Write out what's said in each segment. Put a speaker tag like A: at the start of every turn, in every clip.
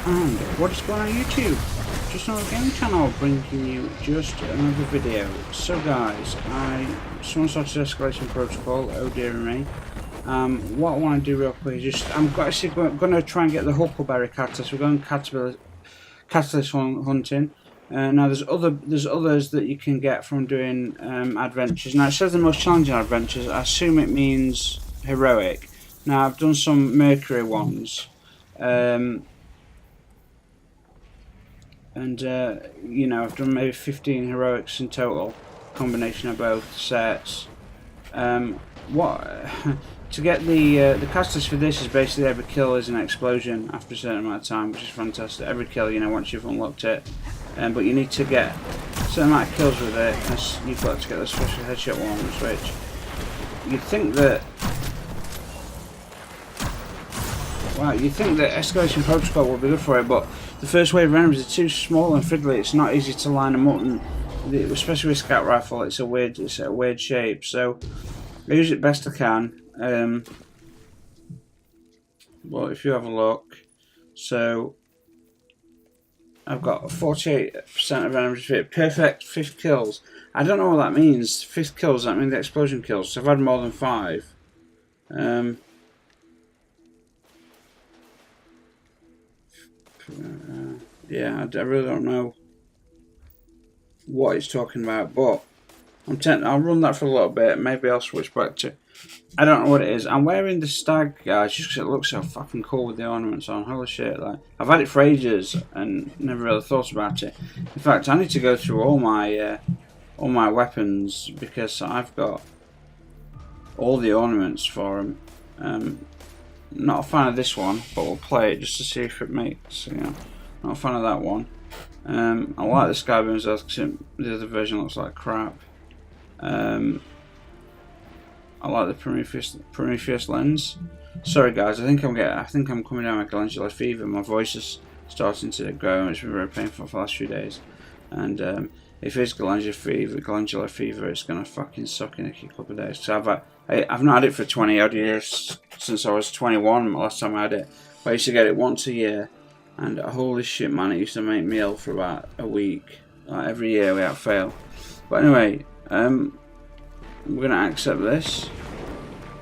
A: And what is going on YouTube? Just another gaming channel bringing you just another video. So guys, someone started Escalation Protocol, oh dear me. What I want to do real quick is I'm actually going to try and get the HuckleBerry catalyst. We're going catalyst hunting. Now there's others that you can get from doing adventures. Now it says the most challenging adventures. I assume it means heroic. Now I've done some Mercury ones. You know, I've done maybe 15 heroics in total, combination of both sets. To get the catalyst for this is basically every kill is an explosion after a certain amount of time, which is fantastic. Every kill, you know, once you've unlocked it. But you need to get a certain amount of kills with it, and you've got to get the special headshot ones, which you'd think that. Wow, you'd think that Escalation Protocol would be good for it, but the first wave of enemies are too small and fiddly. It's not easy to line them up, and especially with Scout Rifle, it's a weird shape. So I use it best I can. Well, if you have a look, so I've got 48% of enemies fit. Perfect 5th kills. I don't know what that means. 5th kills, that means the explosion kills. So I've had more than 5. Yeah, I really don't know what he's talking about, but I'll run that for a little bit. Maybe I'll switch back to. I don't know what it is. I'm wearing the stag, guys, just because it looks so fucking cool with the ornaments on. Holy shit! Like, I've had it for ages and never really thought about it. In fact, I need to go through all my weapons because I've got all the ornaments for them. Not a fan of this one, but we'll play it just to see if it makes. You know, not a fan of that one. I like the Skybones because the other version looks like crap. I like the Prometheus lens. Sorry guys, I think I'm coming down with glandular fever. My voice is starting to grow, and it's been very painful for the last few days. And if it's glandular fever, it's gonna fucking suck in a couple of days. So I've not had it for 20 odd years, since I was 21. Last time I had it, but I used to get it once a year, and holy shit, man, it used to make me ill for about a week, like every year without fail. But anyway, we're gonna accept this.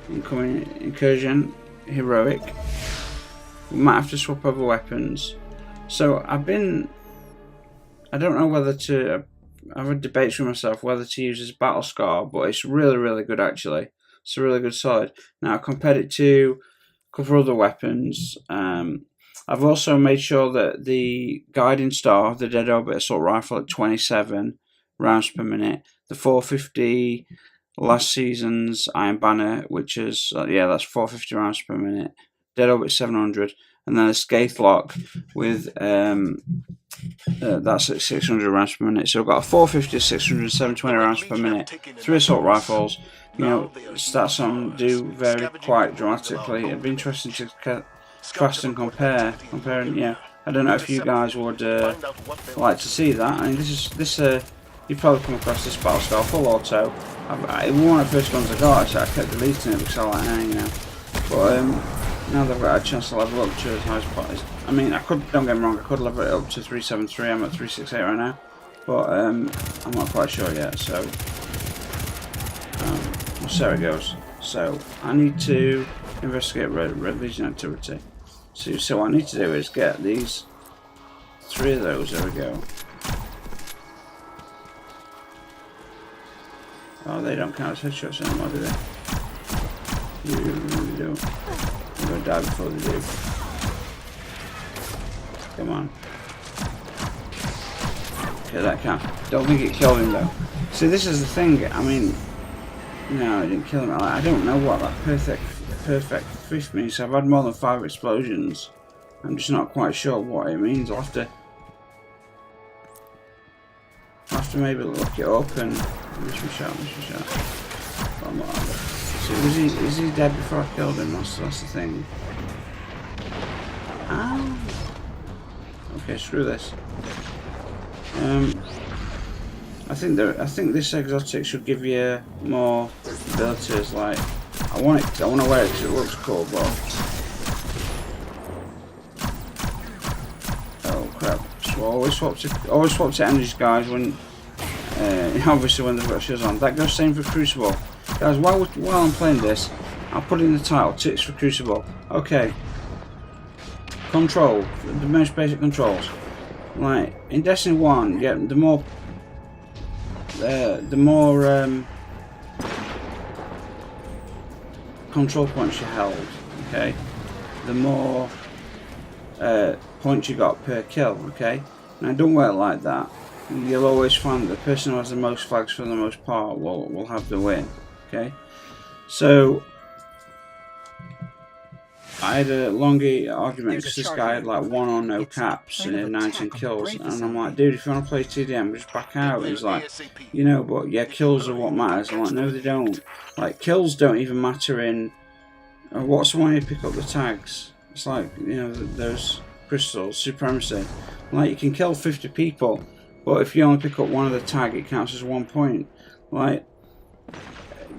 A: Incoming incursion, heroic. We might have to swap over weapons. So I don't know whether to. I've had debates with myself whether to use this battle scar, but it's really, really good actually. It's a really good sword. Now I compared it to a couple of other weapons. I've also made sure that the guiding star, the Dead Orbit Assault Rifle at 27 rounds per minute, the 450 last season's Iron Banner, which is that's 450 rounds per minute, Dead Orbit 700, and then a Skaithlock with that's at 600 rounds per minute. So we've got a 450, 600, 720 rounds per minute. 3 assault rifles. You know, stats on do vary quite dramatically. It'd be interesting to contrast and comparing. Yeah, I don't know if you guys would like to see that. I mean, this you've probably come across this battle scar full auto. It was one of the first ones I got, so I kept deleting it because I like you know. But now that I've got a chance to level up to as high as possible. I mean, don't get me wrong, I could level it up to 373. I'm at 368 right now, but I'm not quite sure yet. So we'll see how it goes. So I need to investigate Red Legion activity. So what I need to do is get these 3 of those. There we go. Oh, they don't count as headshots anymore, do they? You really don't. I'm gonna die before they do. Come on. Okay, that counts. Don't think it killed him though. See, this is the thing. I mean, no, it didn't kill him. I don't know what that perfect 5th means. So I've had more than 5 explosions. I'm just not quite sure what it means. I'll have to maybe look it up and miss my shot. So is he dead before I killed him? That's the thing. Okay, screw this. I think this exotic should give you more abilities. Like, I want to wear it because it looks cool, but Crucible. Always swap to energies, guys. When obviously when they've got shields on. That goes same for Crucible, guys. While I'm playing this, I'll put in the title tips for Crucible. Okay. Control, the most basic controls. Like in Destiny 1, yeah, the more control points you held, okay, the more points you got per kill, okay. Now it don't work like that. You'll always find that the person who has the most flags for the most part will have the win, okay. So I had a long argument because this guy had like 1 or no caps and had 19 kills, and I'm like, dude, if you want to play TDM, just back out. He's like, you know, but yeah, kills are what matters. I'm like, no, they don't. Like, kills don't even matter in what's the one you pick up the tags. It's like, you know, those crystals, supremacy. Like, you can kill 50 people, but if you only pick up one of the tag, it counts as 1 point. Like,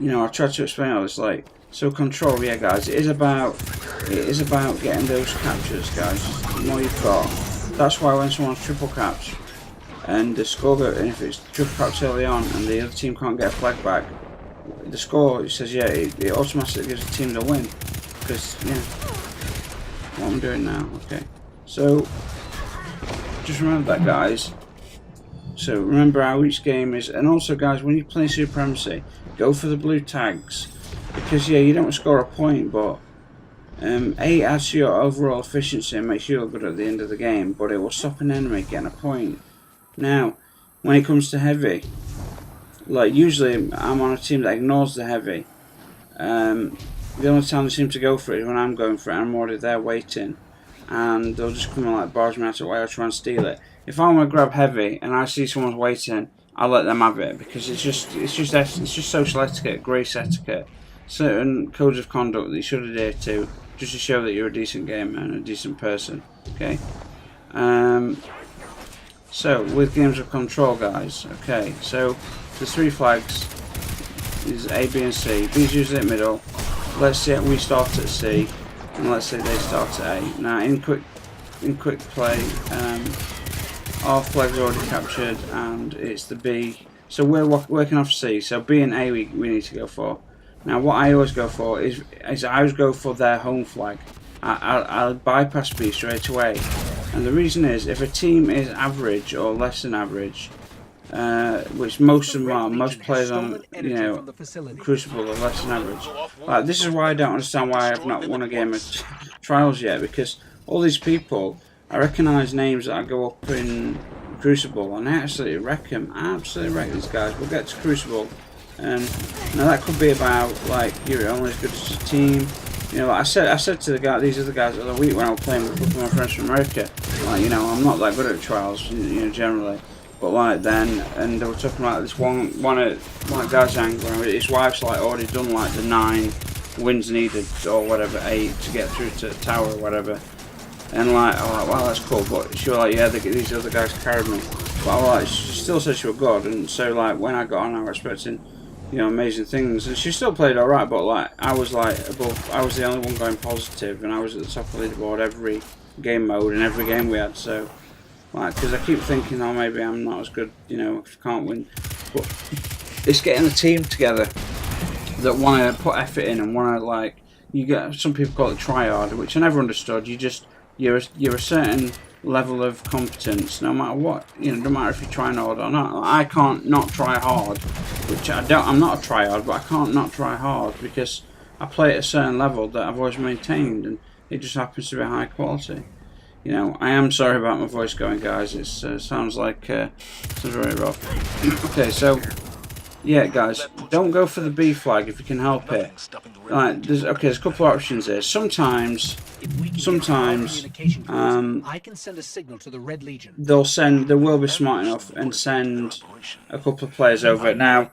A: you know, I tried to explain all this, like. So control, yeah, guys, it is about getting those captures, guys. The more you've got, that's why when someone's triple caps and the score goes, and if it's triple caps early on and the other team can't get a flag back, the score, it says, yeah, it automatically gives the team the win. Because, yeah, what I'm doing now, okay. So just remember that, guys. So remember how each game is, and also, guys, when you play Supremacy, go for the blue tags. Because yeah, you don't score a point, but it adds to your overall efficiency and makes you look good at the end of the game, but it will stop an enemy getting a point. Now, when it comes to heavy, like usually I'm on a team that ignores the heavy. The only time they seem to go for it is when I'm going for it, I'm already there waiting, and they'll just come and like barge me out of the way or try and steal it. If I want to grab heavy and I see someone's waiting, I'll let them have it, because it's just social etiquette, grace etiquette. Certain codes of conduct that you should adhere to, just to show that you're a decent gamer and a decent person. Okay. So with games of control, guys. Okay. So the 3 flags is A, B, and C. B is usually at middle. Let's say we start at C, and let's say they start at A. Now in quick play, our flag's already captured, and it's the B. So we're working off C. So B and A we need to go for. Now what I always go for is I always go for their home flag. I'll bypass B straight away, and the reason is if a team is average or less than average, which most of them are, most players on Crucible are less than average. Like, this is why I don't understand why I've not won a game of Trials yet, because all these people, I recognise names that I go up in Crucible and I absolutely wreck them. I absolutely wreck these guys. We'll get to Crucible. Now that could be about like you're only as good as a team. You know, like I said to the guy, these are the guys the other week when I was playing with a couple of my friends from America. Like, you know, I'm not that good at trials, you know, generally. But like then, and they were talking about this one at Gazang, where his wife's like already done like the 9 wins needed or whatever, 8 to get through to the tower or whatever. And like, I'm like, wow, that's cool. But she was like, yeah, these other guys carried me. But I was like, she still said she was good. And so like when I got on, I was expecting, you know, amazing things, and she still played alright, but like I was like above, I was the only one going positive, and I was at the top of the leaderboard every game mode and every game we had. So like, because I keep thinking, oh, maybe I'm not as good, you know, if I can't win. But it's getting a team together that want to put effort in and want to, like, you get, some people call it try hard, which I never understood. You're a certain level of competence, no matter what, you know, no matter if you're trying hard or not. Like, I can't not try hard, which I'm not a try hard, but I can't not try hard because I play at a certain level that I've always maintained, and it just happens to be high quality. You know, I am sorry about my voice going, guys. It sounds like sounds very rough. Okay, so yeah, guys, don't go for the B flag if you can help it. There's a couple of options here. Sometimes
B: I can send a signal to the Red Legion.
A: They will be smart enough and send a couple of players over it. Now,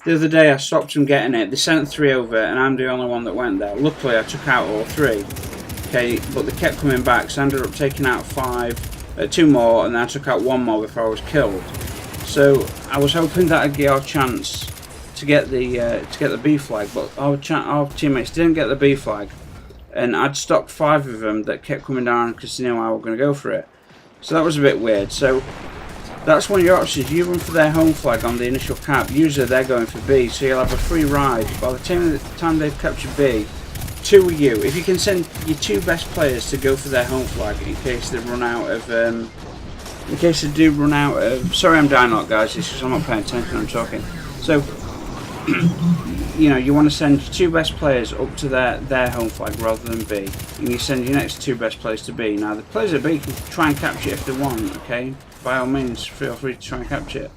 A: the other day I stopped them getting it. They sent 3 over, and I'm the only one that went there. Luckily, I took out all 3. Okay, but they kept coming back, so I ended up taking out 2 more, and then I took out 1 more before I was killed. So I was hoping that I'd get our chance to get the B flag, but our teammates didn't get the B flag, and I'd stopped 5 of them that kept coming down because they knew I was going to go for it. So that was a bit weird. So that's one of your options. You run for their home flag on the initial cap. Usually they're going for B, so you'll have a free ride. By the time they've captured B, 2 of you. If you can send your 2 best players to go for their home flag in case they run out of. In case they do run out of. Sorry, I'm dying a lot, guys. It's because I'm not paying attention when I'm talking. So, you know, you want to send your 2 best players up to their home flag rather than B, and you send your next 2 best players to B. Now, the players at B can try and capture it if they want. Okay, by all means, feel free to try and capture it.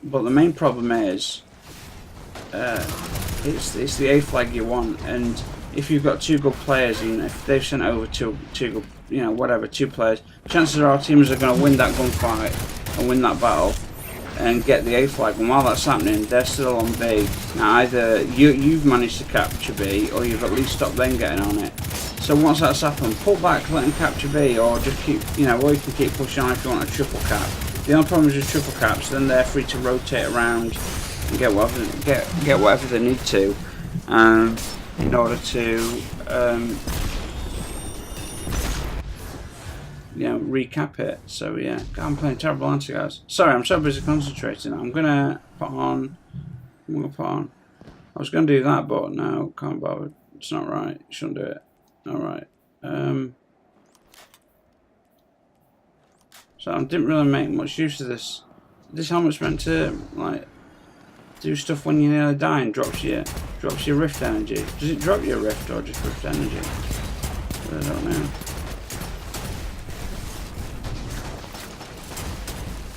A: But the main problem is. It's the A flag you want, and if you've got 2 good players, and if they've sent over two good, you know, whatever, 2 players, chances are our teams are going to win that gunfight and win that battle and get the A flag. And while that's happening, they're still on B. Now either you've managed to capture B, or you've at least stopped them getting on it. So once that's happened, pull back, let them capture B, or just keep, you know, or you can keep pushing on if you want a triple cap. The only problem is with triple caps, then they're free to rotate around and get whatever they need to, in order to you know, recap it. So yeah, I'm playing terrible answer, guys. Sorry, I'm so busy concentrating. I'm gonna put on. I was gonna do that, but no, can't bother. It's not right. Shouldn't do it. All right. So I didn't really make much use of this. This helmet's meant to like. Do stuff when you're nearly dying, drops your rift energy. Does it drop your rift or just rift energy? I don't know.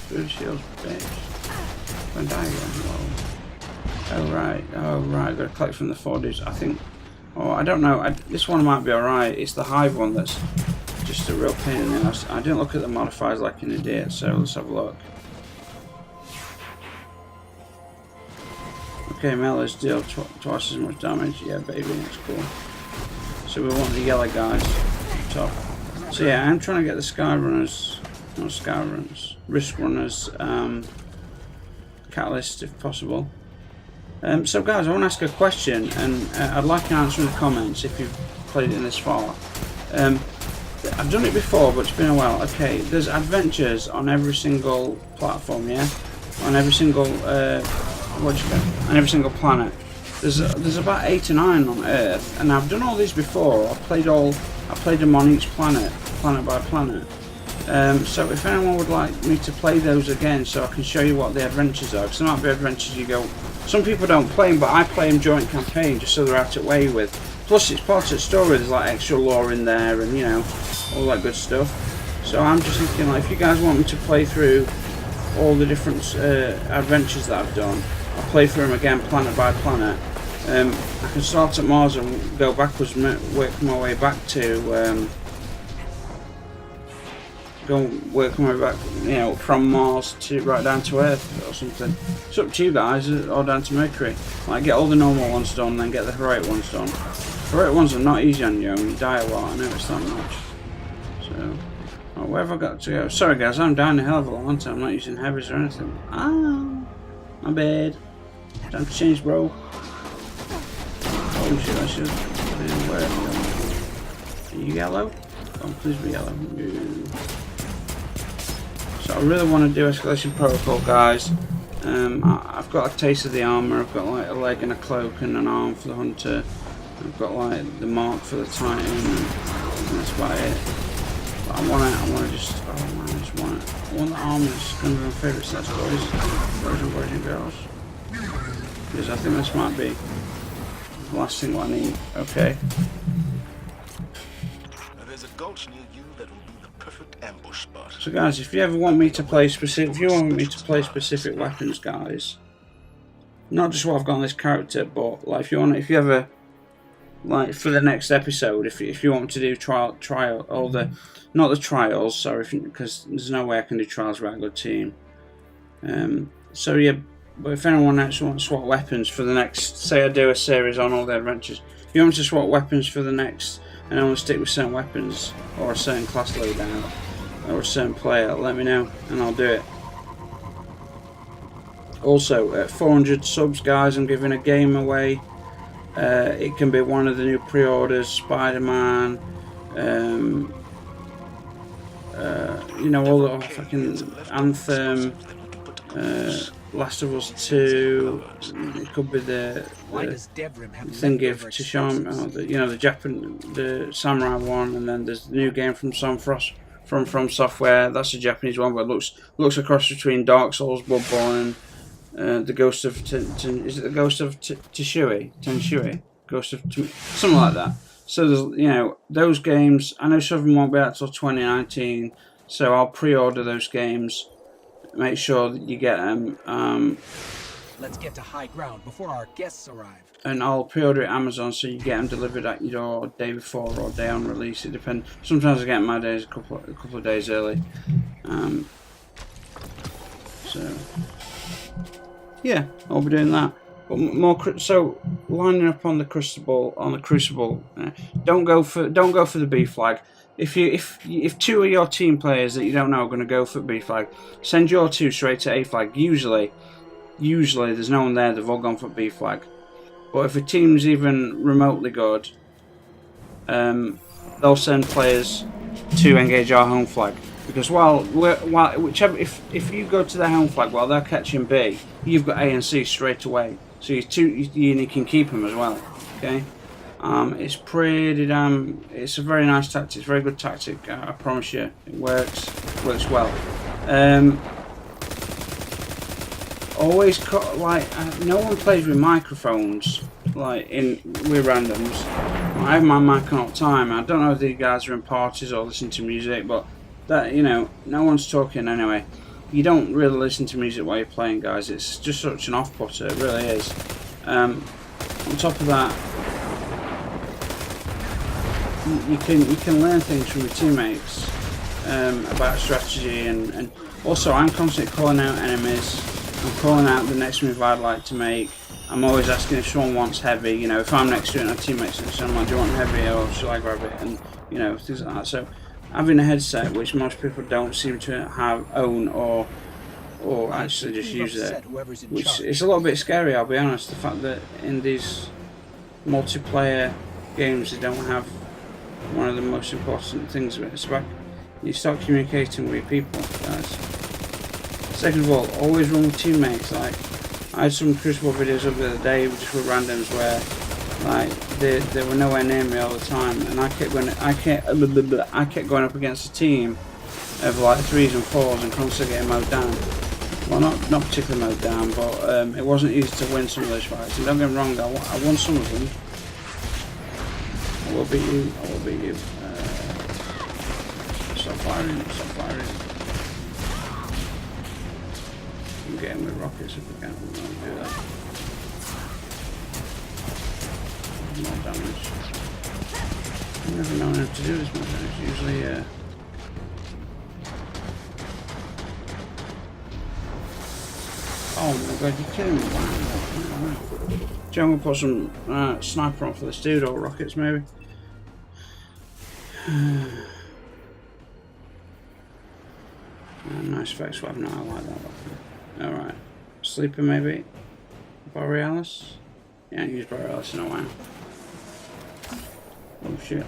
A: Food shields, bitch. When die again. Oh right, gotta collect from the 4 dudes. I think. Oh, I don't know. This one might be alright. It's the hive one that's just a real pain in the ass. I didn't look at the modifiers like an idiot, so let's have a look. Okay, mellows deal twice as much damage. Yeah, baby, that's cool. So we want the yellow guys top. So yeah, I'm trying to get the sky runners, not sky runners, risk runners, catalyst if possible. So guys, I want to ask a question, and I'd like an answer in the comments if you've played it in this far. I've done it before, but it's been a while. Okay, there's adventures on every single platform, yeah, on every single. On every single planet. There's about 8 or 9 on Earth, and I've done all these before. I played them on each planet by planet. So if anyone would like me to play those again, so I can show you what the adventures are, because there might be adventures you go. Some people don't play them, but I play them joint campaign just so they're out of the way with. Plus, it's part of the story. There's like extra lore in there, and you know, all that good stuff. So I'm just thinking, like, if you guys want me to play through all the different adventures that I've done. I'll play through them again, planet by planet. I can start at Mars and go backwards, work my way back to, work my way back, you know, from Mars to right down to Earth or something. It's up to you guys, or down to Mercury. Like, get all the normal ones done, then get the heroic ones done. Heroic ones are not easy on you, and you die a lot. I know it's that much. So, oh, where have I got to go? Sorry guys, I'm dying a hell of a lot, aren't I? I'm not using heavies or anything. My bad. Time to change, bro. Oh shit, I should. Where are you yellow? Oh, please be yellow. So I really want to do escalation protocol, guys. I've got a taste of the armor. I've got like a leg and a cloak and an arm for the hunter. I've got like the mark for the titan, and that's about it. But I want to just. Oh man, I just want it. I want the armor. It's one of my favourite sets, boys and girls. Because I think this might be the last thing I need. Okay.
C: There's a gulch near you that will be the perfect ambush spot.
A: So guys, if you ever want me to play specific, specific weapons, guys, not just what I've got on this character, but like if you ever like for the next episode, if you want me to do trial all the not the trials, sorry, because there's no way I can do trials without a good team. So yeah. But if anyone actually wants to swap weapons for the next, say I do a series on all the adventures, if you want to swap weapons for the next, and I want to stick with certain weapons, or a certain class loadout, or a certain player, let me know, and I'll do it. Also, at 400 subs, guys, I'm giving a game away. It can be one of the new pre-orders, Spider-Man, you know, all the fucking Anthem, Last of Us 2. It could be the
B: Why does Devrim have
A: thing
B: leftover
A: of Tisham, you know, the Samurai one, and then there's the new game from From Software. That's a Japanese one, but looks a cross between Dark Souls, Bloodborne, and the Ghost of is it the Ghost of Tenshui, Ghost of something like that. So there's, you know, those games. I know some of them won't be out till 2019, so I'll pre-order those games. Make sure that you get them.
B: Let's get to high ground before our guests arrive.
A: And I'll pre-order it at Amazon, so you get them delivered at your door day before or day on release. It depends. Sometimes I get my days a couple of days early. So yeah, I'll be doing that. But more so lining up on the Crucible. Don't go for the B flag. If two of your team players that you don't know are going to go for B flag, send your two straight to A flag. Usually there's no one there. They've all gone for B flag. But if a team's even remotely good, they'll send players to engage our home flag. Because if you go to their home flag while they're catching B, you've got A and C straight away. So you can keep them as well. Okay, it's pretty damn. It's a very nice tactic. It's a very good tactic. I promise you, it works well. Always no one plays with microphones with randoms. I have my mic on all the time. I don't know if these guys are in parties or listen to music, but that, you know, no one's talking anyway. You don't really listen to music while you're playing, guys. It's just such an off-putter. It really is. On top of that, you can learn things from your teammates about strategy, and also I'm constantly calling out enemies. I'm calling out the next move I'd like to make. I'm always asking if someone wants heavy. You know, if I'm next to it and our teammates next to someone, do you want heavy or should I grab it? And, you know, things like that. So having a headset, which most people don't seem to own or actually just use it, which is a little bit scary, I'll be honest. The fact that in these multiplayer games they don't have one of the most important things of it. It's about you start communicating with your people, guys. Second of all, always run with teammates. Like, I had some Crucible videos up the other day just with randoms where, like, they were nowhere near me all the time, and I kept going up against a team of like 3s and 4s and constantly getting mowed down. Well, not particularly mowed down, but it wasn't easy to win some of those fights. And don't get me wrong, I won some of them. I will beat you. Stop firing. I'm getting with rockets if we can. We won't do that. More damage. I've never known how to do this much damage. Usually, oh my god, you're kidding me. Wow. Joe, I'm gonna put some sniper on for this dude, or rockets maybe. Nice face weapon, I like that weapon. Alright. Sleeper maybe? Borealis? Yeah, I haven't used Borealis in a while. Oh shit.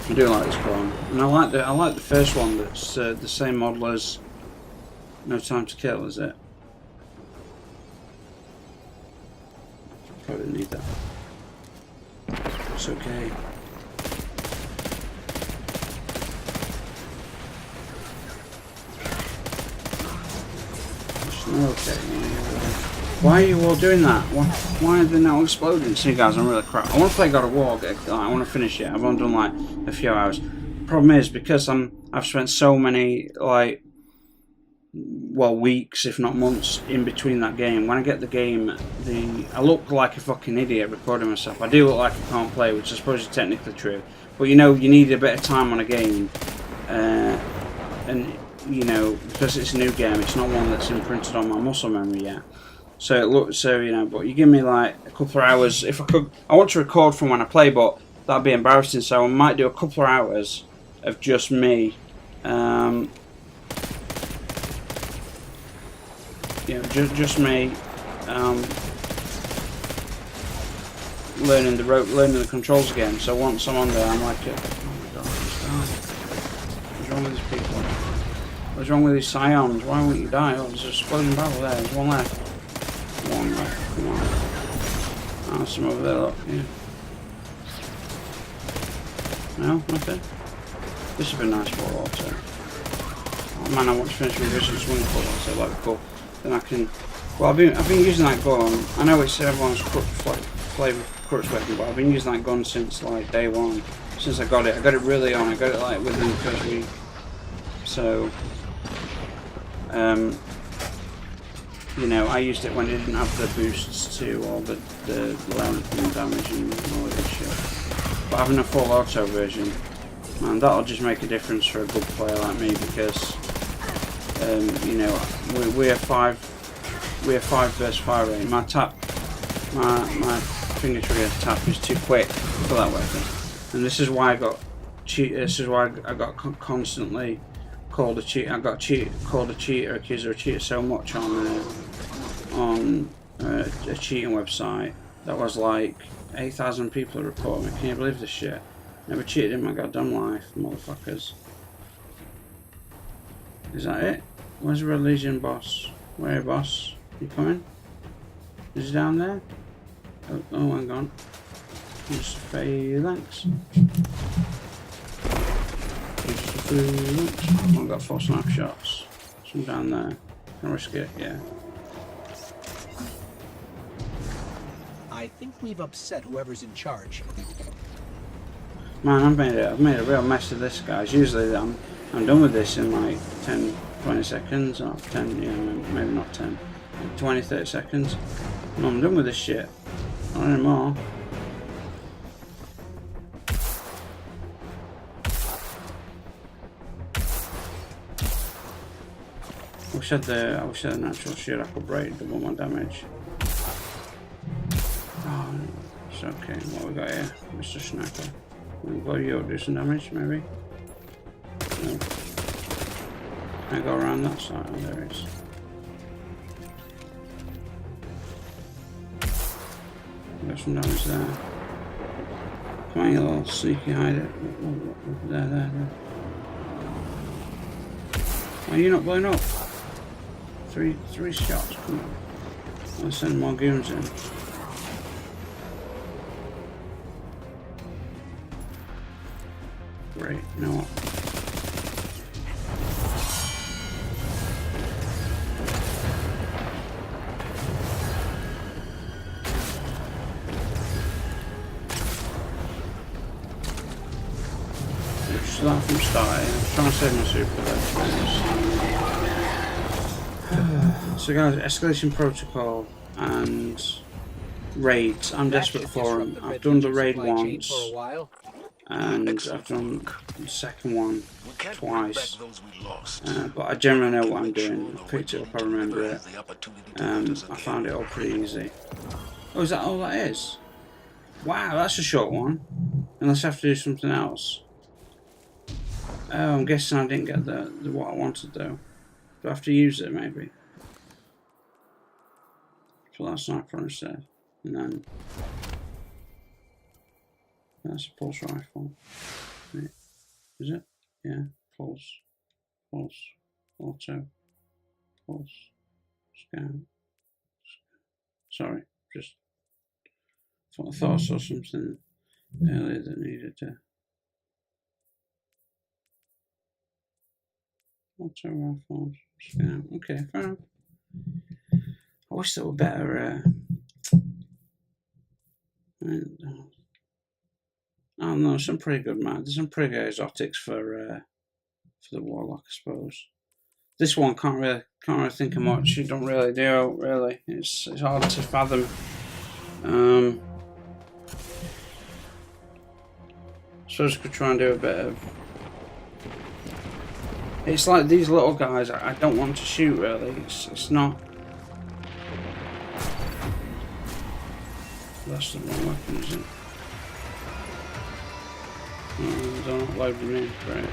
A: I do like this clone, and I like the first one that's the same model as No Time to Kill, is it? Probably didn't need that. It's okay. It's not okay. Why are you all doing that? Why are they not exploding? See guys, I'm really crap. I want to play God of War. I want to finish it. I've only done like a few hours. Problem is, because I've spent so many weeks, if not months, in between that game. When I get the game, I look like a fucking idiot recording myself. I do look like I can't play, which I suppose is technically true. But you know, you need a bit of time on a game, and you know, because it's a new game, it's not one that's imprinted on my muscle memory yet. So you know, but you give me like a couple of hours. If I could, I want to record from when I play, but that'd be embarrassing. So I might do a couple of hours of just me You know, just me learning the controls again. So once I'm on there, I'm like, oh my god, what's wrong with these people? What's wrong with these scions? Why won't you die? Oh, there's an exploding battle there. There's one left. One left. Come on. Oh, some over there. Look. Yeah. No, nothing. This would be nice for water. Oh man, I want to finish my vision swimming pool. So that'd be cool. Then I can. Well, I've been using that gun. I know it's everyone's flavour crutch weapon, but I've been using that gun since like day one. Since I got it really on. I got it like within the first week. So, you know, I used it when it didn't have the boosts to all the length and damage and all that good shit. But having a full auto version, man, that'll just make a difference for a good player like me because, you know, we have 5 burst fire rate. My finger trigger tap is too quick for that weapon, and this is why I got constantly called a cheat. I got called a cheater, accused of a cheater so much on a cheating website that was like 8,000 people report me. Can you believe this shit? Never cheated in my goddamn life, motherfuckers. Is that it? Where's the Red Legion boss? Where are you, boss? You coming? Is he down there? Oh, hang on. Just phalanx. I've got 4 snapshots. Some down there. Can I risk it? Yeah.
B: I think we've upset whoever's in charge.
A: Man, I've made a real mess of this, guys. Usually I'm done with this in like 10, 20 seconds, or 10, yeah, maybe not 10, 20, 30 seconds. No, I'm done with this shit. Not anymore. I wish I had the natural shield HuckleBerry to double my damage. Oh, it's okay. What we got here? Mr. Sniper. We'll go you do some damage, maybe? No. Can I go around that side? Oh, there it is. Got some damage there. Come on, you little sneaky hider. There. Why are you not blowing up? Three shots, come on. I'll send more goons in. Great, you know what? Start from starting. I'm trying to save my super there. So guys, escalation protocol and raids. I'm desperate for them. I've done the raid once, and I've done the second one twice. But I generally know what I'm doing. I picked it up, I remember it. I found it all pretty easy. Oh, is that all that is? Wow, that's a short one. Unless I have to do something else. Oh, I'm guessing I didn't get the what I wanted though. Do I have to use it maybe? Pull that sniper instead. And then that's a pulse rifle. Wait, is it? Yeah, pulse, auto, pulse, scan. Sorry, just I thought I saw something earlier that needed to. Auto rifles, scan. Okay, fair enough. I wish there were better. I don't know, some pretty good man. There's some pretty good exotics for the warlock, I suppose. This one can't really think of much. You don't really do really. It's hard to fathom. I suppose I could try and do a bit of. It's like these little guys. I don't want to shoot really. It's not. That's the wrong weapon, isn't it? Oh, they're not loading in. Great.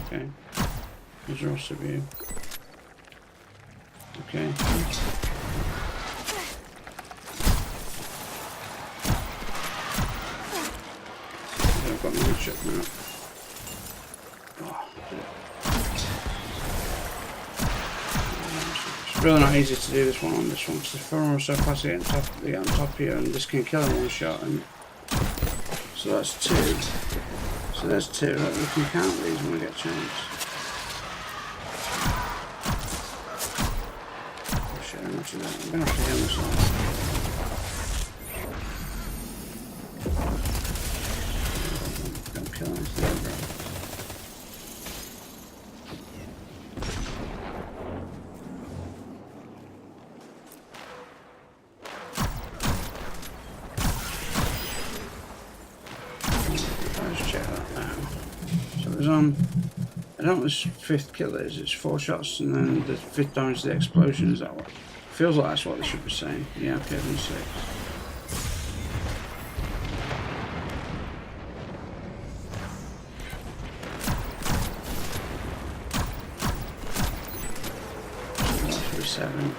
A: Okay. There's the rest of you. Okay. I've got my shot now. Oh, it's really not easy to do this one on this one because the phone was so fast to get on top of you, and this can kill in one shot. And so that's 2. So there's 2. We can count these when we get a chance. Oh shit, how much of that? I'm gonna have to heal myself. Don't kill anything, bro. I don't know what this 5th kill is. It's 4 shots and then the 5th damage to the explosion. Is that what? Feels like that's what they should be saying. Yeah, okay, I've been 6. So that should be 7.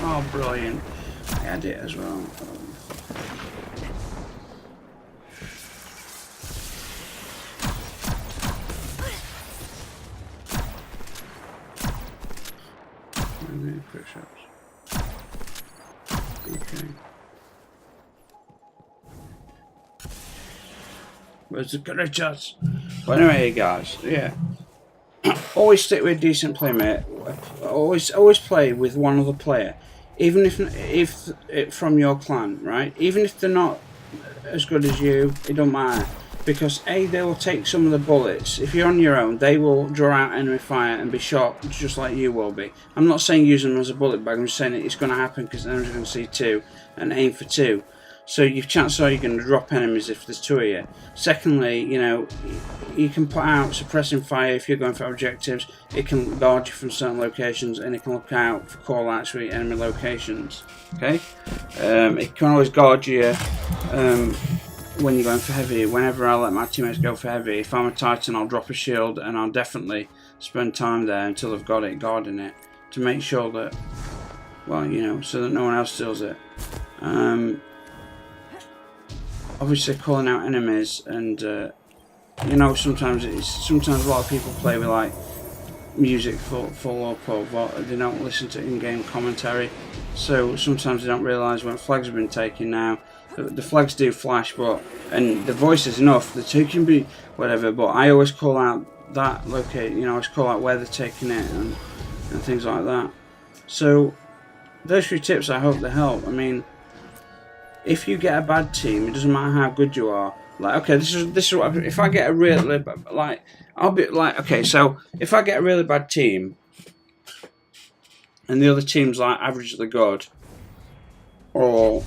A: Oh, brilliant. I had it as well. Quick shots. Okay. Where's the correct shots? But anyway, guys, yeah. Always stick with a decent playmate. Always play with one other player, even if from your clan, right? Even if they're not as good as you, it don't matter, because A, they will take some of the bullets. If you're on your own, they will draw out enemy fire and be shot just like you will be. I'm not saying use them as a bullet bag. I'm just saying it's going to happen because enemies are going to see 2 and aim for 2. So your chances are you're going to drop enemies if there's 2 of you. Secondly, you know, you can put out suppressing fire if you're going for objectives. It can guard you from certain locations, and it can look out for call outs for enemy locations. Okay, it can always guard you when you're going for heavy. Whenever I let my teammates go for heavy, if I'm a Titan, I'll drop a shield, and I'll definitely spend time there until they've got it, guarding it, to make sure that, well, you know, so that no one else steals it. Obviously calling out enemies, and you know, sometimes a lot of people play with like music full up, or they don't listen to in-game commentary, so sometimes they don't realise when flags have been taken. Now the flags do flash, and the voice is enough, the 2 can be whatever, but I always call out that location, you know, I always call out where they're taking it and things like that. So those 3 tips, I hope they help. I mean, if you get a bad team, it doesn't matter how good you are. Like, okay, this is what if I get a really, like, I'll be like, okay, so if I get a really bad team and the other team's like averagely good, or,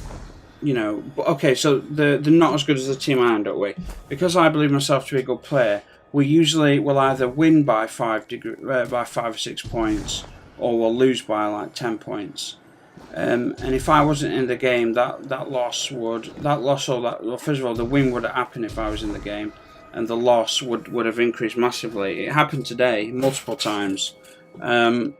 A: you know, but okay, so they're not as good as the team I am, don't we? Because I believe myself to be a good player, we usually will either win by 5 or 6 points, or we'll lose by like 10 points. And if I wasn't in the game, well, first of all, the win would happen if I was in the game, and the loss would have increased massively. It happened today multiple times. And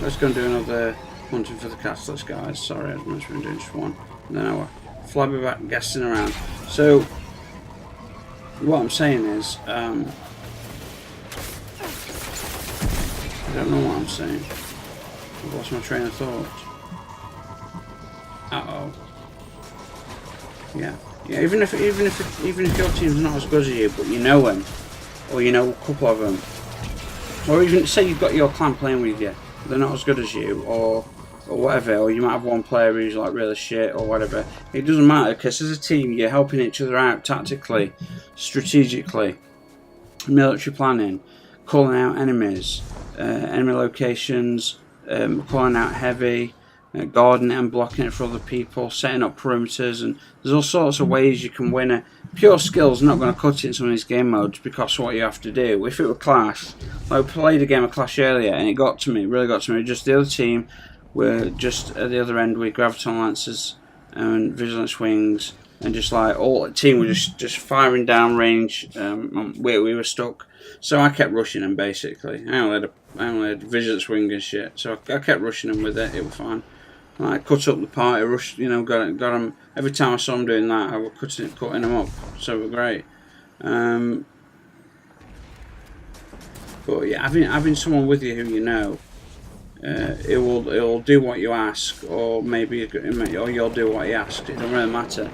A: let's go and do another hunting for the castles, guys. Sorry, I've been doing just one. And then I'll flabbergasting around. So what I'm saying is, I don't know what I'm saying. I've lost my train of thought. Uh-oh. Yeah. Even if your team's not as good as you, but you know them, or you know a couple of them, or even say you've got your clan playing with you, they're not as good as you, or whatever, or you might have one player who's like really shit or whatever. It doesn't matter, because as a team you're helping each other out tactically, strategically, military planning, calling out enemies, enemy locations, calling out heavy, guarding it and blocking it for other people, setting up perimeters, and there's all sorts of ways you can win it. Pure skill's not going to cut it in some of these game modes because of what you have to do. If it were Clash, I played a game of Clash earlier and it got to me, really got to me. Just the other team were just at the other end with Graviton Lancers and Vigilance Wings, and just like all the team were just firing down range. We were stuck, so I kept rushing them basically. I only had Vigilance Wing and shit, so I kept rushing them with it. It was fine. I cut up the party, rushed, got them. Every time I saw them doing that, I was cutting them up, so it was great. But yeah, having someone with you who you know, it will do what you ask, or or you'll do what he asks. It doesn't really matter,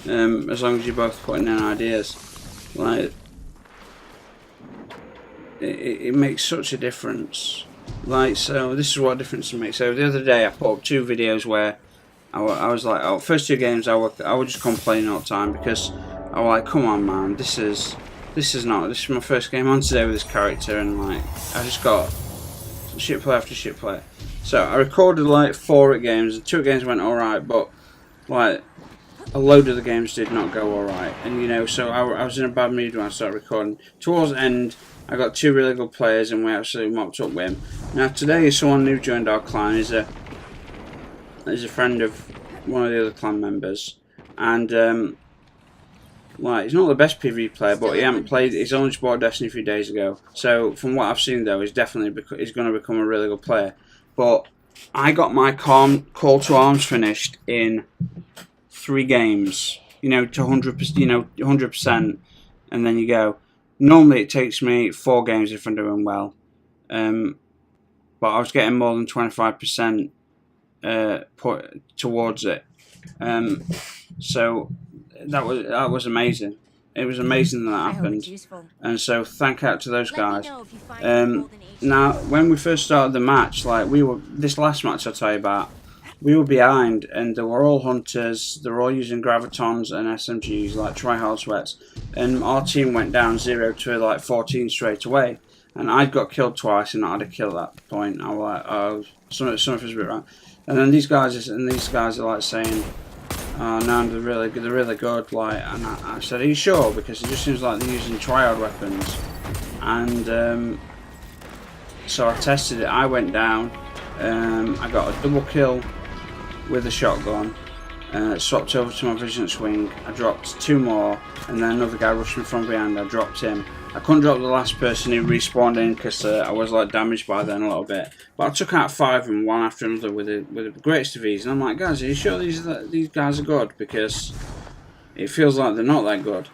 A: as long as you're both putting in ideas. Like it makes such a difference. Like, so this is what difference it makes. So the other day I put up 2 videos where I was like, oh, first 2 games I would just complain all the time because I was like, come on man, this is my first game on today with this character, and like I just got shit play after shit play. So I recorded like 4 games, and 2 games went alright, but like a load of the games did not go alright, and so I was in a bad mood when I started recording. Towards the end I got 2 really good players and we absolutely mopped up with him. Now today someone new joined our clan. He's a friend of one of the other clan members, and like he's not the best PvE player, but he hasn't played. He's only just bought Destiny a few days ago. So from what I've seen though, he's going to become a really good player. But I got my call to arms finished in 3 games. To 100%. 100%, and then you go. Normally it takes me 4 games if I'm doing well, but I was getting more than 25% put towards it. So that was amazing. It was amazing that happened, and so thank out to those guys. Now, when we first started the match, like this last match I'll tell you about, we were behind, and they were all hunters. They were all using gravitons and SMGs, like try-hard sweats. And our team went down 0 to like 14 straight away. And I'd got killed twice, and not had a kill at that point. I was like, oh, something's a bit wrong. And then these guys are like saying, oh no, they're really good. Like, and I said, are you sure? Because it just seems like they're using try-hard weapons. And so I tested it. I went down. I got a double kill with a shotgun, swapped over to my Vigilance Wing. I dropped 2 more, and then another guy rushed me from behind. I dropped him. I couldn't drop the last person who respawned in because I was like damaged by then a little bit. But I took out 5 of them, one after another with the greatest of ease. And I'm like, guys, are you sure these guys are good? Because it feels like they're not that good.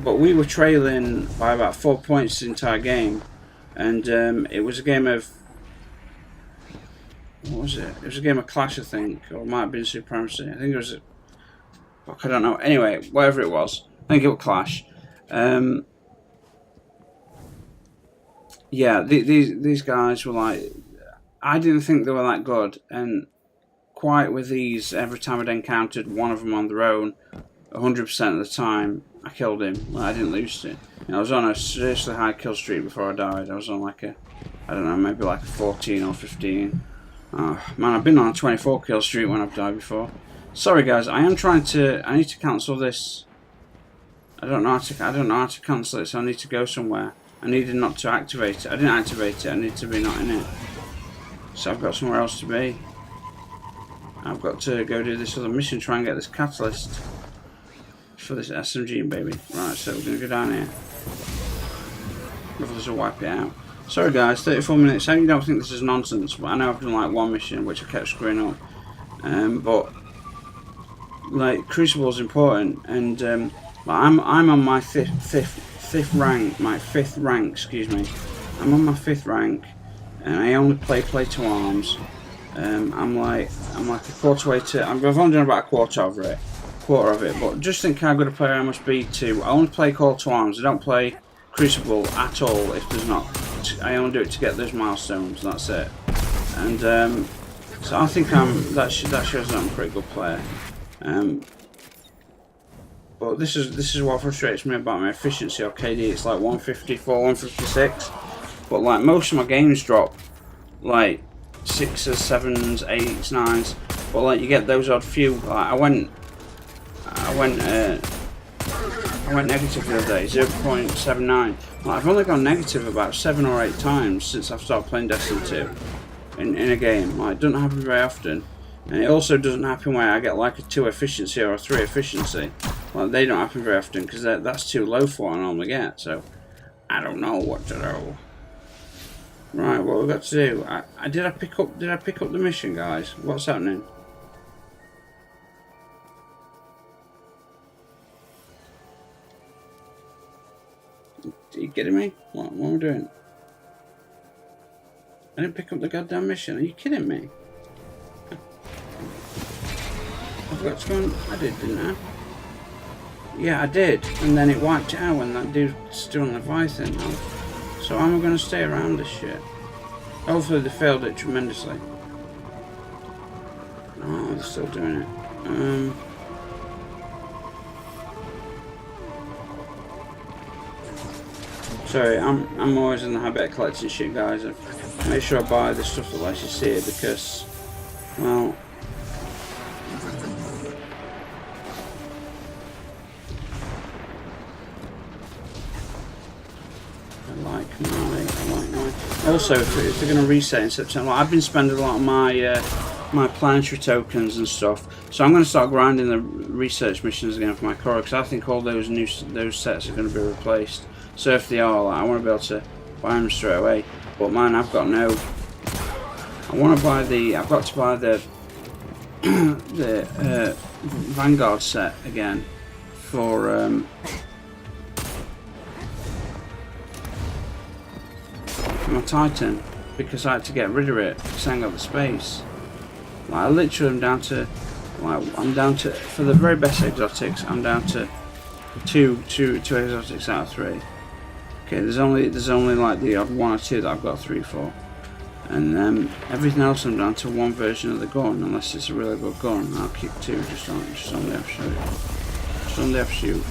A: But we were trailing by about 4 points the entire game, and it was a game of. What was it? It was a game of Clash, I think, or it might have been Supremacy. I think it was. I don't know. Anyway, whatever it was, I think it was Clash. Yeah, these guys were like, I didn't think they were that good, and quite with these, every time I'd encountered one of them on their own, 100% of the time I killed him. Well, I didn't lose it. I was on a seriously high kill streak before I died. I was on like I don't know, maybe like a 14 or 15. Oh, man, I've been on a 24 kill streak when I've died before. Sorry guys, I need to cancel this. I don't know how to cancel it, so I need to go somewhere. I needed not to activate it. I didn't activate it, I need to be not in it. So I've got somewhere else to be. I've got to go do this other mission, try and get this catalyst for this SMG, baby. Right, so we're going to go down here. Hopefully this will wipe it out. Sorry guys, 34 minutes. I know you don't think this is nonsense, but I know I've done like 1 mission which I kept screwing up. But like Crucible is important, and I'm on my fifth rank. Excuse me. I'm on my 5th rank, and I only play to arms. I'm like a quarter way to. I've only done about a quarter of it. But just think how good a player I must be to. I only play call to arms. I don't play Crucible at all if there's not. I only do it to get those milestones. That's it. And so I think that shows that I'm a pretty good player. But this is what frustrates me about my efficiency of KD. It's like 154, 156. But like most of my games drop like 6s, 7s, 8s, 9s, but like you get those odd few. Like I went negative the other day, 0.79. Like I've only gone negative about 7 or 8 times since I've started playing Destiny 2 in a game. Like it doesn't happen very often, and it also doesn't happen where I get like a 2 efficiency or a 3 efficiency. Like they don't happen very often because that's too low for what I normally get. So I don't know what to do. Right, what we've got to do? Did I pick up the mission, guys? What's happening? Are you kidding me? What am I doing? I didn't pick up the goddamn mission. Are you kidding me? I forgot to go on. I did, didn't I? Yeah, I did. And then it wiped it out when that dude's still on the Leviathan. So how am I going to stay around this shit? Hopefully they failed it tremendously. Oh, they're still doing it. Sorry, I'm always in the habit of collecting shit, guys. I make sure I buy the stuff that lets you see it because, well, I like mine. Also, if they're going to reset in September, I've been spending a lot of my my planetary tokens and stuff, so I'm going to start grinding the research missions again for my core because I think all those sets are going to be replaced. So if they are, like, I want to be able to buy them straight away. But man, I've got no. I want to buy the. I've got to buy the the Vanguard set again for my Titan because I had to get rid of it because I ain't got the space. Like I literally am down to. Like I'm down to for the very best exotics. I'm down to two exotics out of 3. Okay, there's only like the odd 1 or 2 that I've got 3 for, and everything else I'm down to 1 version of the gun, unless it's a really good gun. I'll keep 2 just on the offshoot. Just on the offshoot.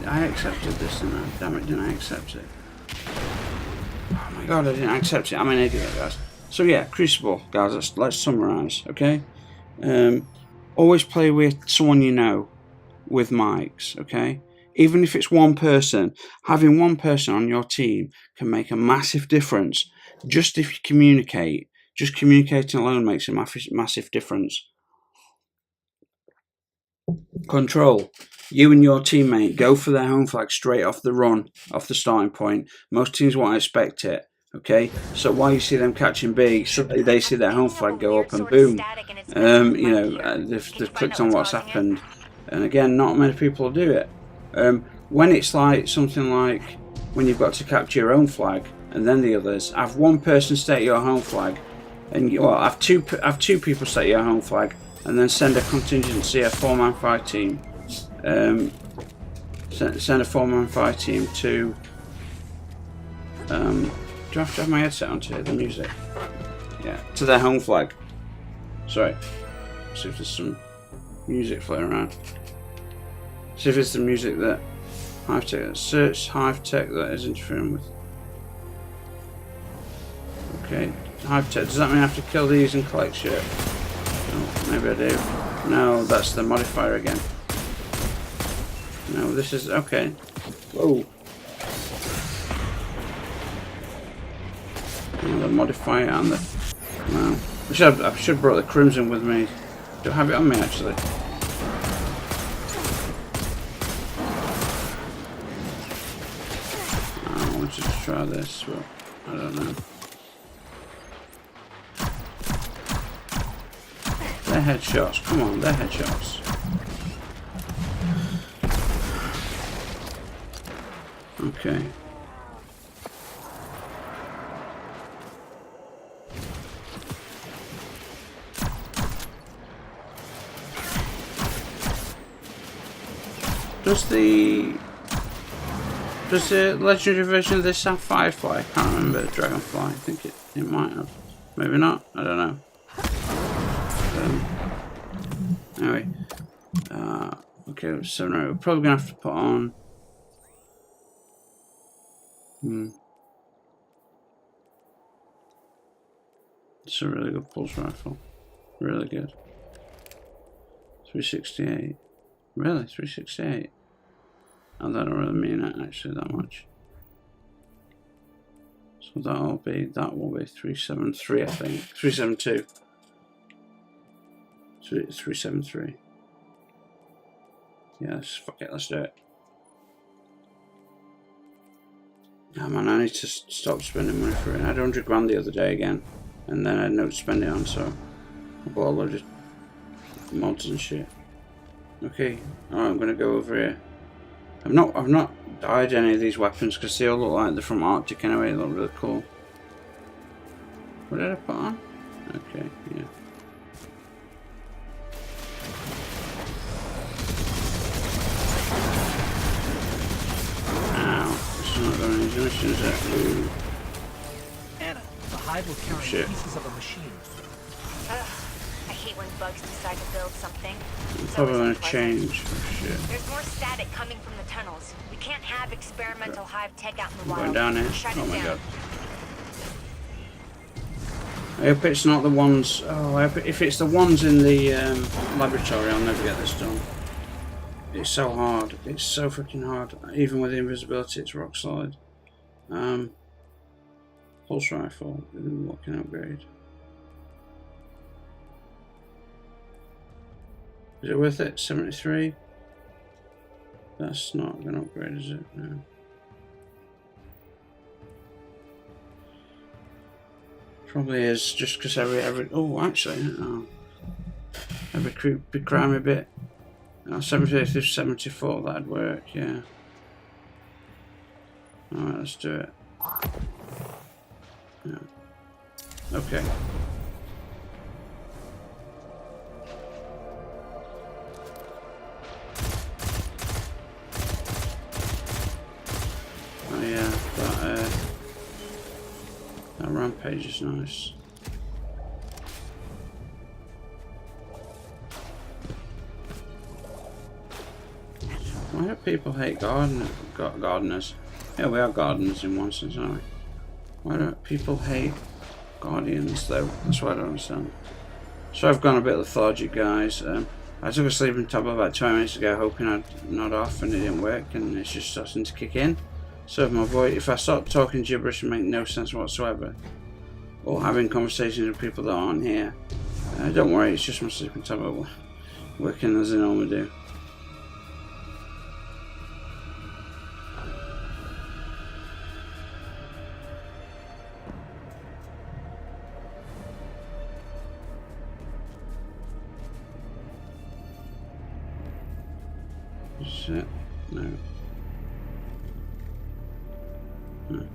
A: I accepted this, and damn it, didn't I accept it? Oh my god, I didn't accept it. I'm an idiot, guys. So yeah, Crucible, guys. Let's summarise, okay? Always play with someone you know. With mics, okay? Even if it's one person, having one person on your team can make a massive difference. Just if you communicate, just communicating alone makes a massive difference. Control. You and your teammate go for their home flag straight off the run, off the starting point. Most teams won't expect it, okay? So while you see them catching B, suddenly they see their home flag go up and boom. You know, they've clicked on what's happened. And again, not many people do it. When it's like something like when you've got to capture your own flag and then the others, have one person state your home flag, and have two people state your home flag, and then send a contingency, a 4-man fight team. Send a 4-man fight team to. Do I have to have my headset on to hear the music? Yeah, to their home flag. Sorry. See if there's some music floating around. See if it's the music that Hive Tech. Search Hive Tech that is interfering with. Okay, Hive Tech. Does that mean I have to kill these and collect shit? Oh, maybe I do. No, that's the modifier again. No, this is okay. Whoa. Oh, the modifier and the. No, I should have brought the Crimson with me. Do I have it on me actually? I wanted to try this, but I don't know. They're headshots. Come on, they're headshots. Okay. Does the legendary version of this have Firefly? I can't remember the Dragonfly. I think it might have. Maybe not. I don't know. Anyway. Okay, so no, we're probably gonna have to put on. It's a really good pulse rifle. Really good. 368. Really? 368? I don't really mean it actually that much. So that will be 373, I think. 372. 373. Yes, fuck it, let's do it. Oh man, I need to stop spending money for it. I had 100 grand the other day again, and then I had no to spend it on, so I bought a load of mods and shit. Okay, alright, I'm gonna go over here. I've not dyed any of these weapons because they all look like they're from Arctic anyway. They look really cool. What did I put on? Okay, yeah. Ow, this is not going into mission, is it? Ooh.
B: Anna, the hive was carrying pieces of a machine.
D: I hate when bugs decide to build something.
A: I'm probably going to change. Shit.
D: There's more static coming from the tunnels. We can't have experimental hive tech out in the
A: I'm
D: wild.
A: going down here.
D: Shut
A: Oh
D: it
A: my
D: down.
A: god. I hope it's not the ones. Oh, I hope if it's the ones in the laboratory, I'll never get this done. It's so hard. It's so freaking hard. Even with the invisibility, it's rock solid. Pulse rifle. Ooh, what can I upgrade? Is it worth it? 73? That's not going to upgrade, is it? No. Probably is, just because every oh, actually, every crime a bit. 78 to 74, that'd work, yeah. Alright, let's do it. Yeah. Okay. Oh yeah, that rampage is nice. Why do people hate gardeners? Yeah, we are gardeners in one sense, aren't we? Why do people hate guardians though? That's what I don't understand. So I've gone a bit lethargic, guys. I took a sleeping tablet about 20 minutes ago hoping I'd nod off and it didn't work, and it's just starting to kick in. So if I start talking gibberish and make no sense whatsoever, or having conversations with people that aren't here, don't worry, it's just my sleeping tablet working as they normally do. Is it? No. No.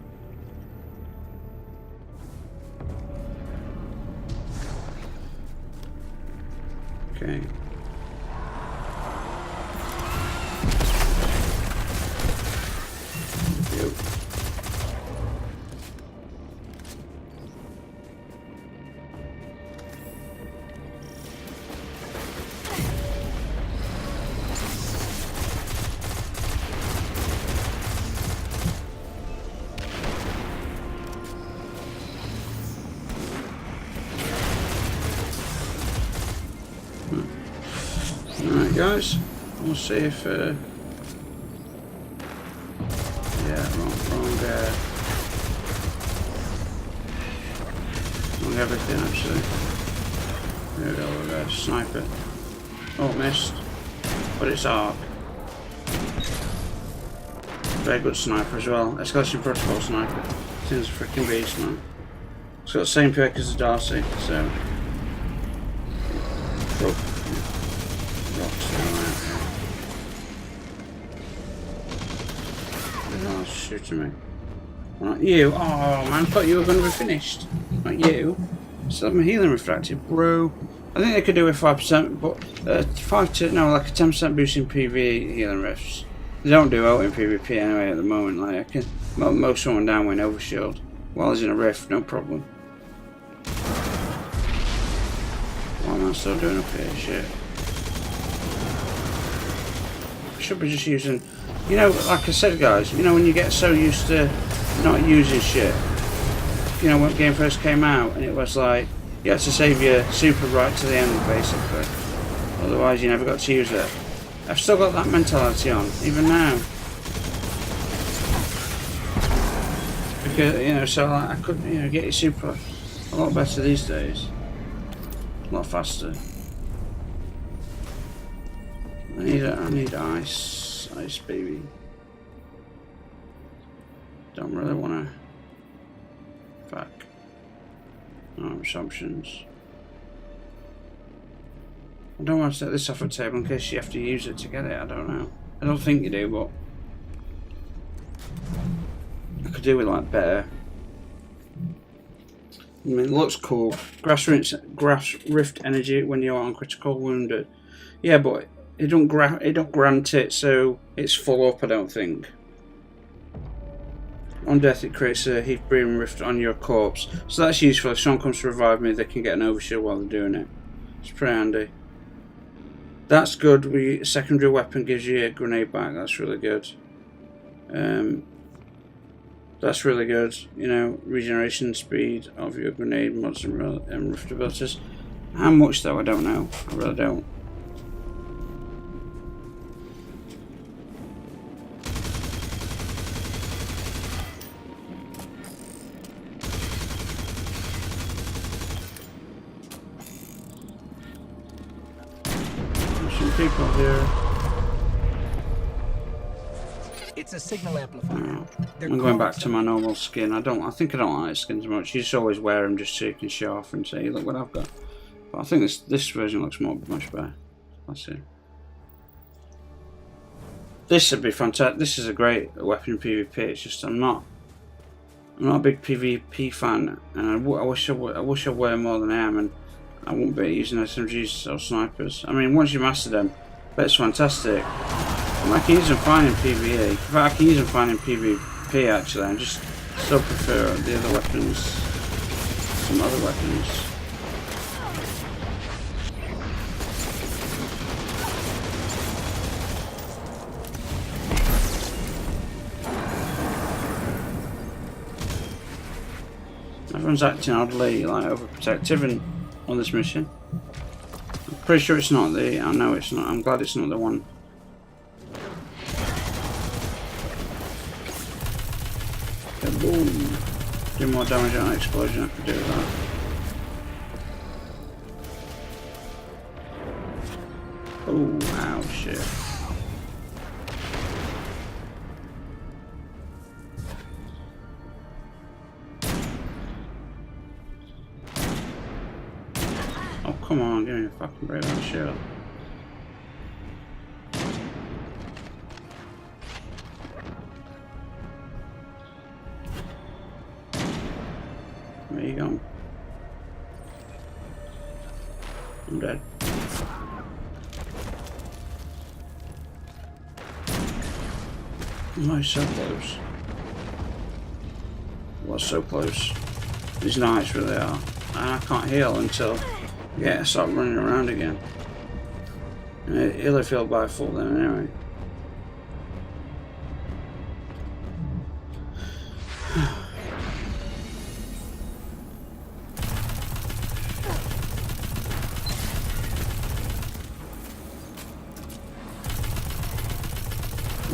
A: Okay. Yep. Alright guys, we'll see if yeah, wrong everything actually. There we go, we'll go sniper. Oh, missed. But it's arc. Very good sniper as well. Escalation protocol sniper. Thing's a freaking beast, man. It's got the same perk as the Darcy, so oh, shooting me. Well, not you. Oh man, I thought you were going to be finished. Not you. Still have my healing refracted, bro. I think they could do with 5%, but 5 to no, like a 10% boost in PvE healing rifts. They don't do out in PvP anyway at the moment. Like I can mow someone down with an overshield while he's in a rift, no problem. What am I still doing up here? Shit. I should be just using, you know, like I said guys, you know when you get so used to not using shit, you know when the game first came out and it was like You have to save your super right to the end, basically. Otherwise, you never got to use it. I've still got that mentality on, even now. Because, you know, so like, I could, you know, get your super a lot better these days. A lot faster. I need ice, baby. Don't really want to. Fuck. No assumptions. I don't want to take this off the table in case you have to use it to get it. I don't know. I don't think you do, but I could do with like better. I mean, it looks cool. Grass rift energy when you're on critical wounded. Yeah, but it don't grant it, so it's full up. I don't think. On death, it creates a heat breathing rift on your corpse, so that's useful. If someone comes to revive me, they can get an overshield while they're doing it. It's pretty handy. That's good. Secondary weapon gives you a grenade back. That's really good. That's really good. You know, regeneration speed of your grenade mods and rift abilities. How much though? I don't know. I really don't. People here.
B: It's a signal amplifier.
A: No. I'm going back to my normal skin. I think I don't like skins much. You just always wear them just so you can show off and say, look what I've got. But I think this version looks much better. Let's see. This would be fantastic. This is a great weapon in PvP. It's just I'm not a big PvP fan, and I wish I were more than I am. And I won't be using SMGs or snipers. I mean, once you master them, that's fantastic. I can use them fine in PvE. In fact, I can use them fine in PvP actually. I just still prefer the other weapons, some other weapons. Everyone's acting oddly, like overprotective and on this mission. I'm pretty sure it's not the. I know it's not. I'm glad it's not the one. Okay, boom. Do more damage on an explosion. I could do that. Oh, ow, shit. Come on, give me a fucking brave on the shield. Where you going? I'm dead. Oh, so close. Was so close. These knights really are. And I can't heal until I start running around again. And it'll feel by full then anyway.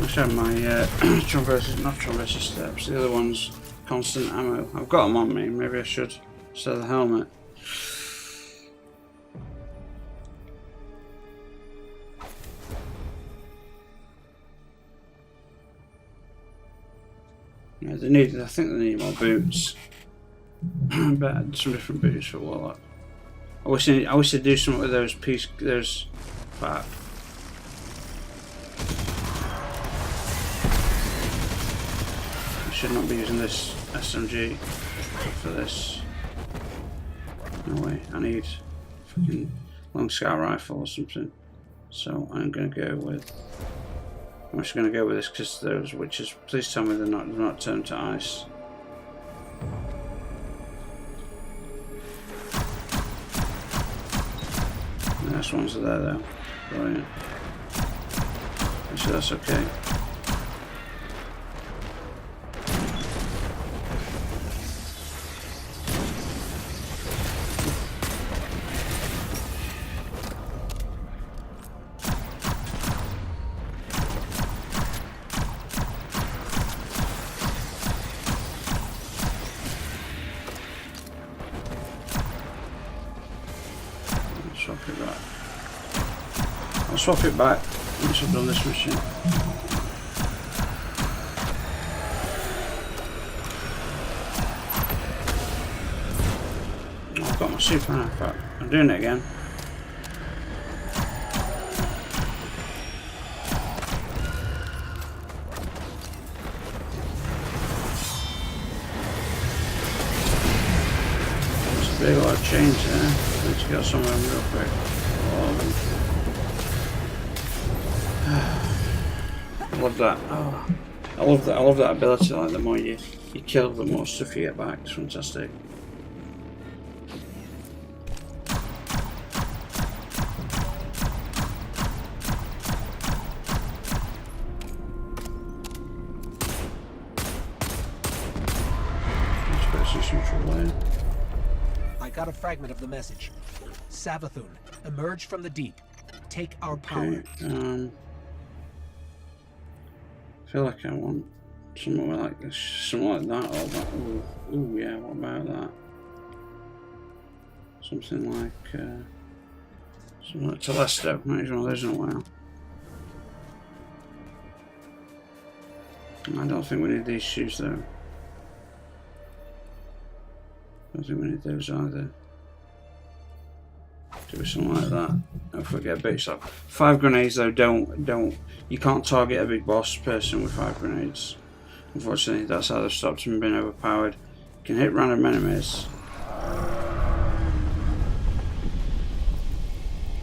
A: I should have my not traverses steps. The other one's constant ammo. I've got them on me. Maybe I should set the helmet. Yeah, I think they need more boots. But some different boots for Warlock. I wish they'd do something with those fat. I should not be using this SMG for this. No way. I need fucking long scout rifle or something. So I'm gonna go with. I'm just going to go with this because those witches. Please tell me they're not turned to ice. The nice ones are there though. Brilliant. Actually, that's okay. swap it back once I've done this mission. Oh, I've got my super knife back. I'm doing it again. There's a big lot of chains there. Let's get some of them real quick. All of them. I love that. Oh, I love that. I love that ability. Like the more you kill, the more stuff you get back. It's fantastic.
B: I got a fragment of the message. Savathun, emerge from the deep. Take our power.
A: Okay, I feel like I want something like this, something like that, or that. Ooh, yeah, what about that? Something like Telesto. Not used one of those in a while. I don't think we need these shoes though. I don't think we need those either. Do something like that. Don't forget bits up. 5 grenades though, don't you can't target a big boss person with 5 grenades. Unfortunately, that's how they've stopped him being overpowered. You can hit random enemies.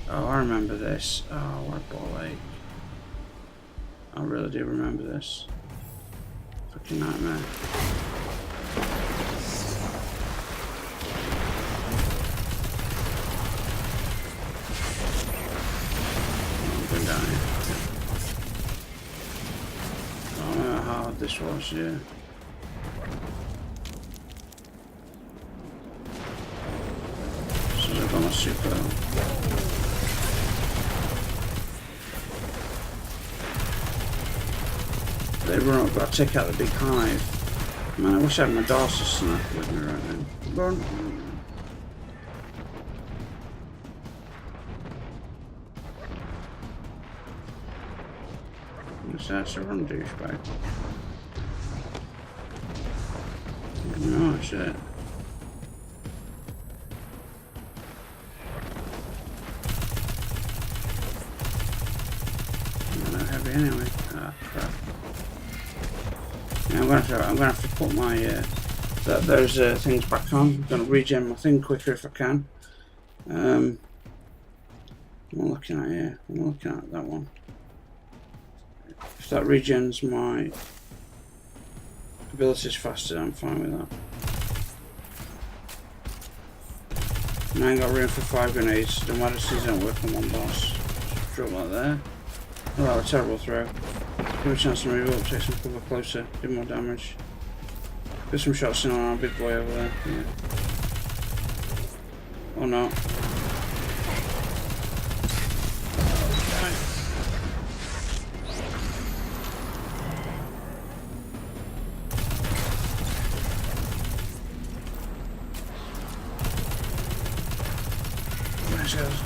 A: Oh, I remember this. Oh, what a ball ache. I really do remember this. Fucking nightmare. This was, yeah. So they've got my super. They run up, got to take out the big hive. Man, I wish I had my Darcy sniper with me right then. Run. That's a run, douchebag. No, shit. I'm not heavy anyway. Ah, crap. Yeah, I'm gonna have to put my those things back on. I'm gonna regen my thing quicker if I can. What am I looking at here? I'm looking at that one. If that regens my abilities faster, I'm fine with that. And I ain't got room for 5 grenades. The modesties don't work on one boss. Just drop that there. Oh, a terrible throw. Give me a chance to move up, take some cover closer, do more damage. Put some shots in on our big boy over there. Yeah. Or not.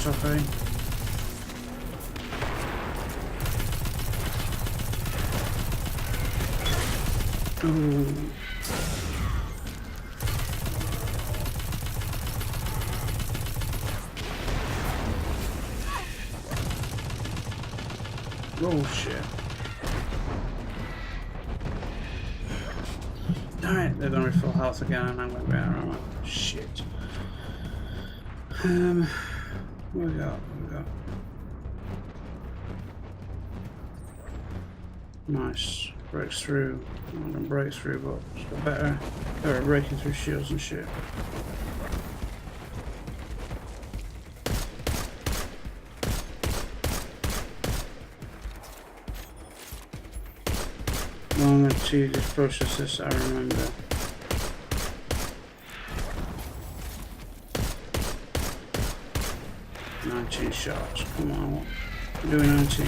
A: Trophy. Ooh. Oh shit. Alright, they're gonna be full health again and I'm gonna be out of armor. Shit. What we got? Nice. Breaks through. Not gonna break through, but it's got better at breaking through shields and shit. Long and tedious process this, I remember. Shots. Come on, I'm doing 19.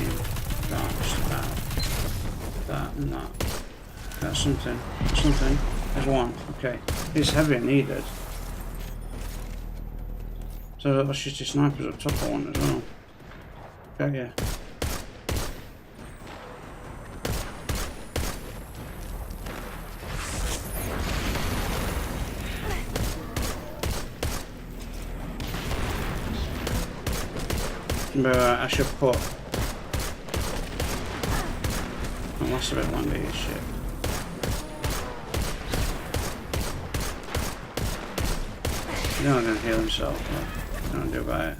A: That's about that and that. That's something. Something. There's one. Okay. It's heavy and needed. So I'll shoot your snipers up top. I want as well. Okay, yeah. But I should put. It lasts a bit longer, you shit. He's not gonna heal himself, but don't do about it.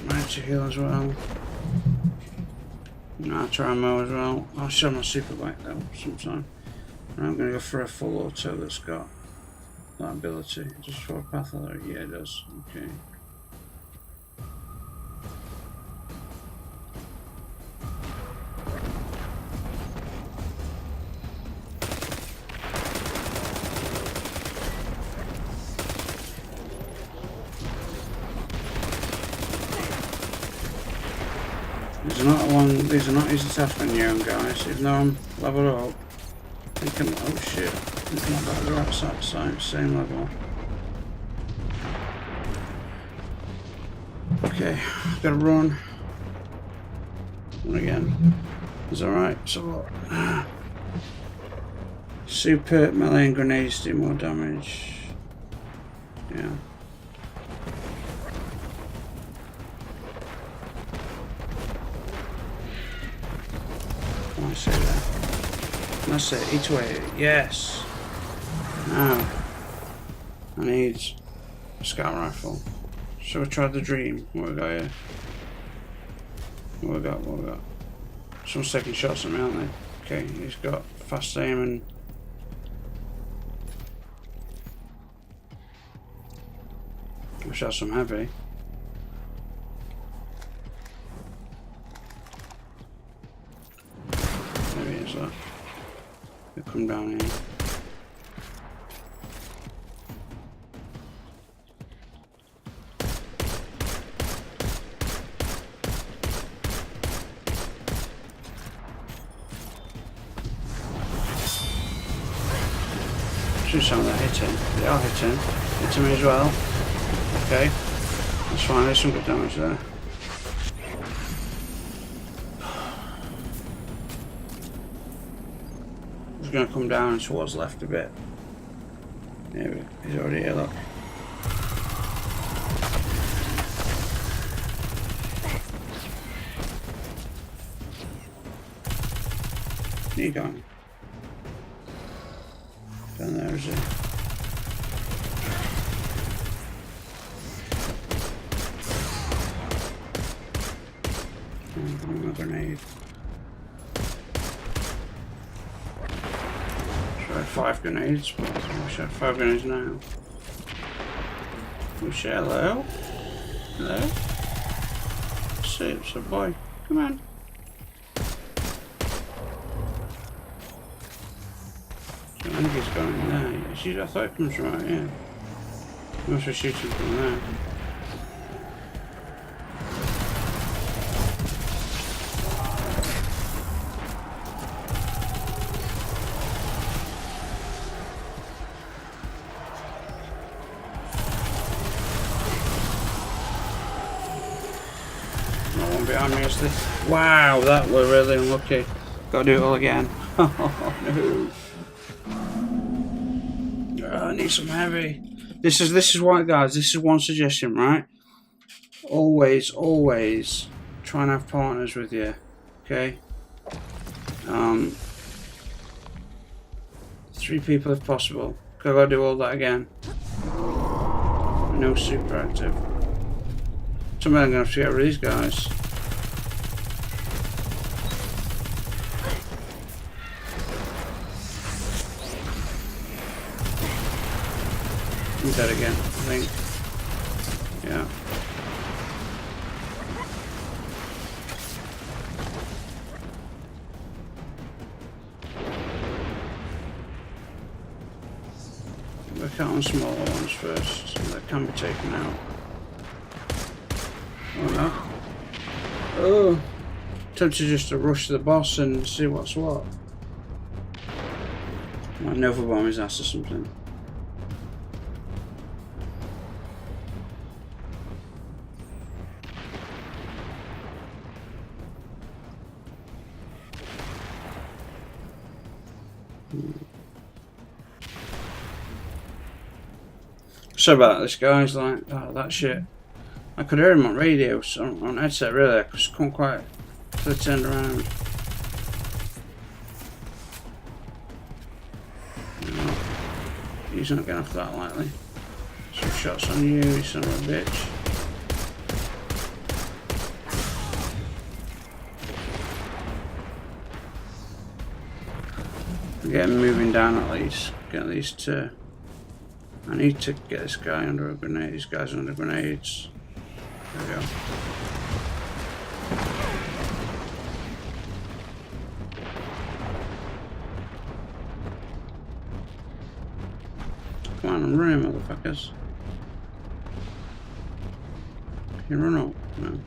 A: Might to heal as well. I'll try ammo as well. I'll show my super bike though sometime. And I'm gonna go for a full auto that's got that ability. Just for a path alert. Yeah, it does. Okay. These are not easy tasks for new guys, even though I'm leveled up. I think I'm, oh shit, I think I'm about the right same level. Okay, gotta run. And again, it's alright, so super melee and grenades do more damage. Yeah. I say that. That's it, each way. Yes. Now, I need a scout rifle. So we tried the dream. What we got here? What we got? What we got? Someone's taking shots at me, aren't they? Okay, he's got fast aim and. Wish I had some heavy. He'll come down here. Should sound that hitting. They are hitting. Hitting me as well. Okay. That's fine, there's some good damage there. Going to come down towards left a bit. There he's already here, look. Where you going? Down there, is he? Oh, a grenade. 5 grenades, but I wish I had 5 grenades now. Wish hello? Hello? See, it's a boy. Come on. So I think he's going there. See, I thought it comes from out here. I must be shooting from there. Behind me, wow, that was really unlucky. Gotta do it all again. Oh no. I need some heavy. This is what, guys, this is one suggestion, right? Always try and have partners with you. Okay? 3 people if possible. Gotta do all that again. No super active. Somebody I'm gonna have to get rid of these guys. I'm dead again, I think. Yeah. Look out on smaller ones first, that can be taken out. Oh no. Oh! Tempted just to rush the boss and see what's what. Might Nova bomb his ass or something. So about this guy's like, oh, that shit. I could hear him on radio, so on headset really, I just couldn't quite fully turn around. No, he's not getting off that lightly. Some shots on you, you son of a bitch. Get him moving down at least. Get these two. I need to get this guy under a grenade. These guys are under grenades. There we go. Come on, run, motherfuckers. Can you run up? No.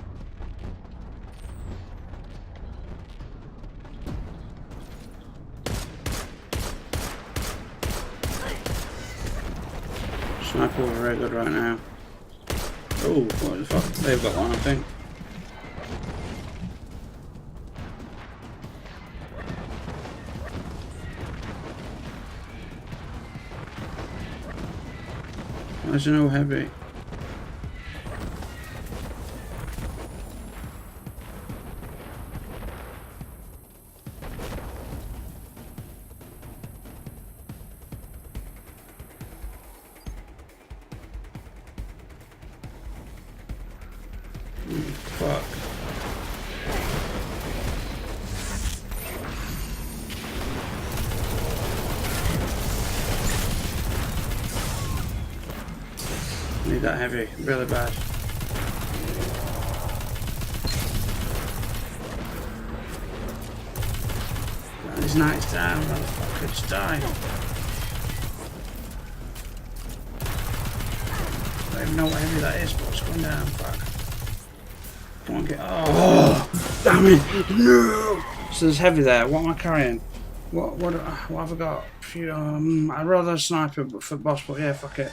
A: Sniper are very good right now. Oh, what the fuck? They've got one, I think. Why is there no heavy? Fuck. Need that heavy, really bad. Got these knights down, motherfucker, just die. I don't even know what heavy that is, but it's going down, fuck. Come on, get. Oh, damn it! No! So there's heavy there. What am I carrying? What have I got? I'd rather a sniper but for boss, but yeah, fuck it.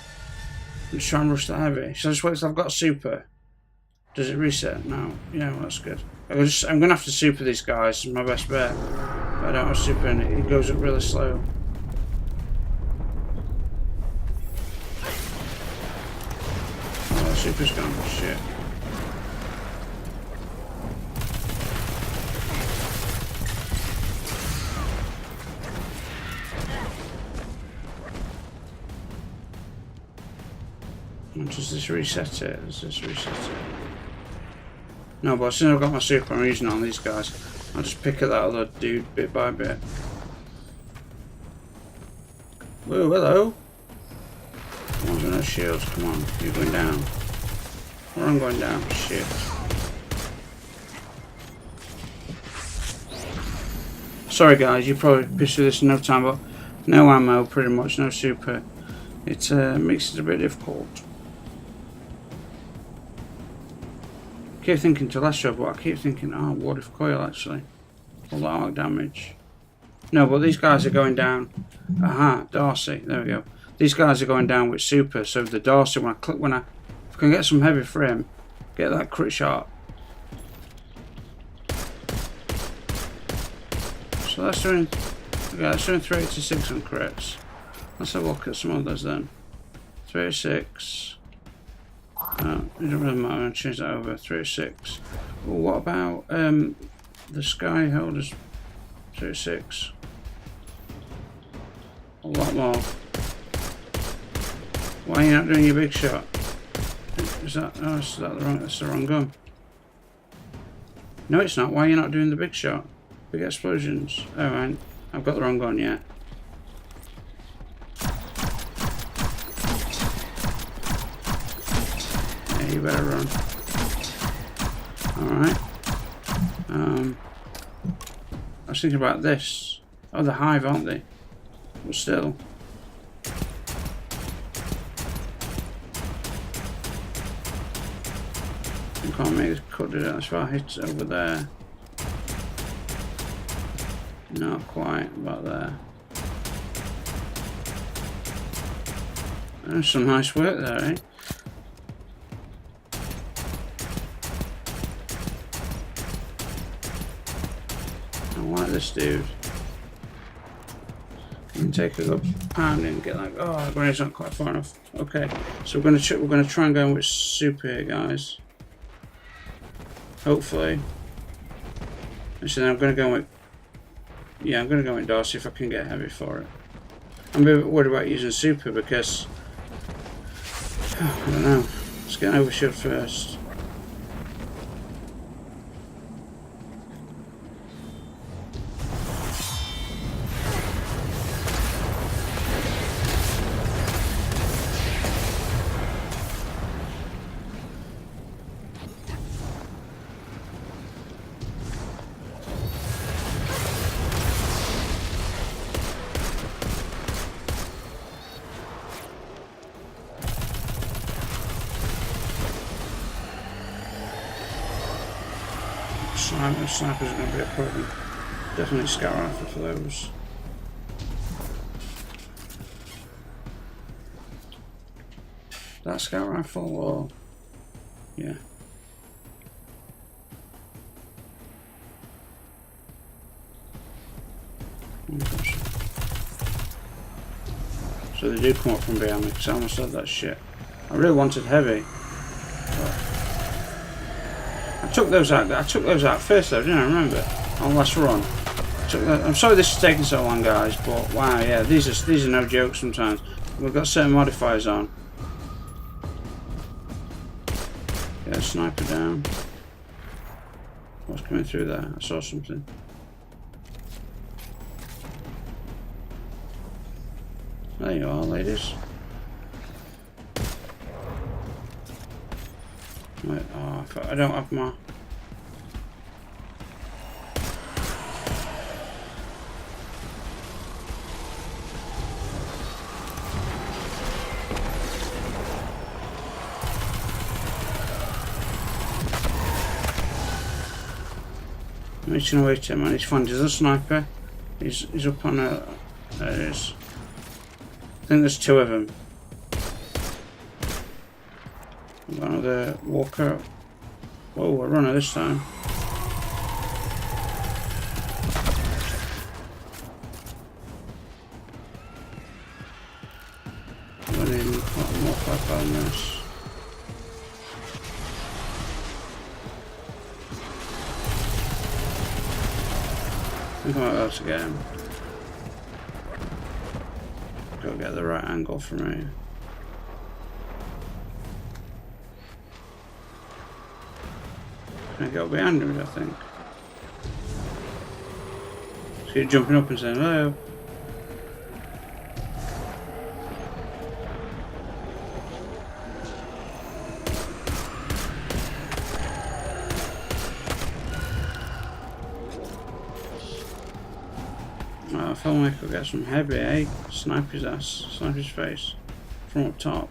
A: I'm just trying to rush that heavy. So just wait till I've got super. Does it reset? No. Yeah, well, that's good. I'm gonna have to super these guys. It's my best bet. But I don't have super in it. It goes up really slow. Oh, super's gone. Shit. Does this reset it? Does this reset it? No, but as soon as I've got my super, I'm using it on these guys. I'll just pick at that other dude bit by bit. Whoa, hello! Come on, no shields, come on. You're going down. Or I'm going down. Shit. Sorry guys, you probably pitched through this in no time, but no ammo, pretty much, no super. It makes it a bit difficult. I keep thinking Telestro, but I keep thinking, oh, what if coil actually? All that arc damage. No, but these guys are going down. Aha, Darcy, there we go. These guys are going down with super, so the Darcy, if I can get some heavy for him, get that crit shot. So that's doing, okay, that's doing 386 on crits. Let's have a look at some others then. 386. It doesn't really matter, I'm going to change that over. 306. Well, what about the Sky Holders? 306. A lot more. Why are you not doing your big shot? Is that, oh, that's the wrong gun. No, it's not. Why are you not doing the big shot? Big explosions. Oh, right. I've got the wrong gun yet. You better run. Alright. I was thinking about this. Oh, the hive, aren't they? But still. I can't make this cut, did it? That's why I hit it over there. Not quite about there. There's some nice work there, eh? I like this dude. and take a good pound and get like, oh, the grenade's not quite far enough. Okay, so we're gonna try and go in with super here, guys. Hopefully. And so then I'm gonna go with, yeah, I'm gonna go with Darcy if I can get heavy for it. I'm a bit worried about using super because I don't know. Let's get an overshield first. Snipers are going to be a problem. Definitely scout rifle for those. That scout rifle or yeah. Oh gosh. So they do come up from behind me because I almost had that shit. I really wanted heavy. I took those out first though, didn't I? Remember? On last run. I'm sorry this is taking so long, guys, but wow, yeah, these are no jokes sometimes. We've got certain modifiers on. Yeah, sniper down. What's coming through there? I saw something. There you are, ladies. Wait, oh, I don't have my... I'm reaching away to him and he's fine. There's a sniper. He's up on a... There it is. I think there's two of them. Another walker. Whoa, a runner this time. Running more firepower than this. I think I might be able to get him. Go get the right angle for me. I go behind him, I think. So you're jumping up and saying hello. I feel like I could get some heavy, eh? Snipe his ass, snipe his face from up top.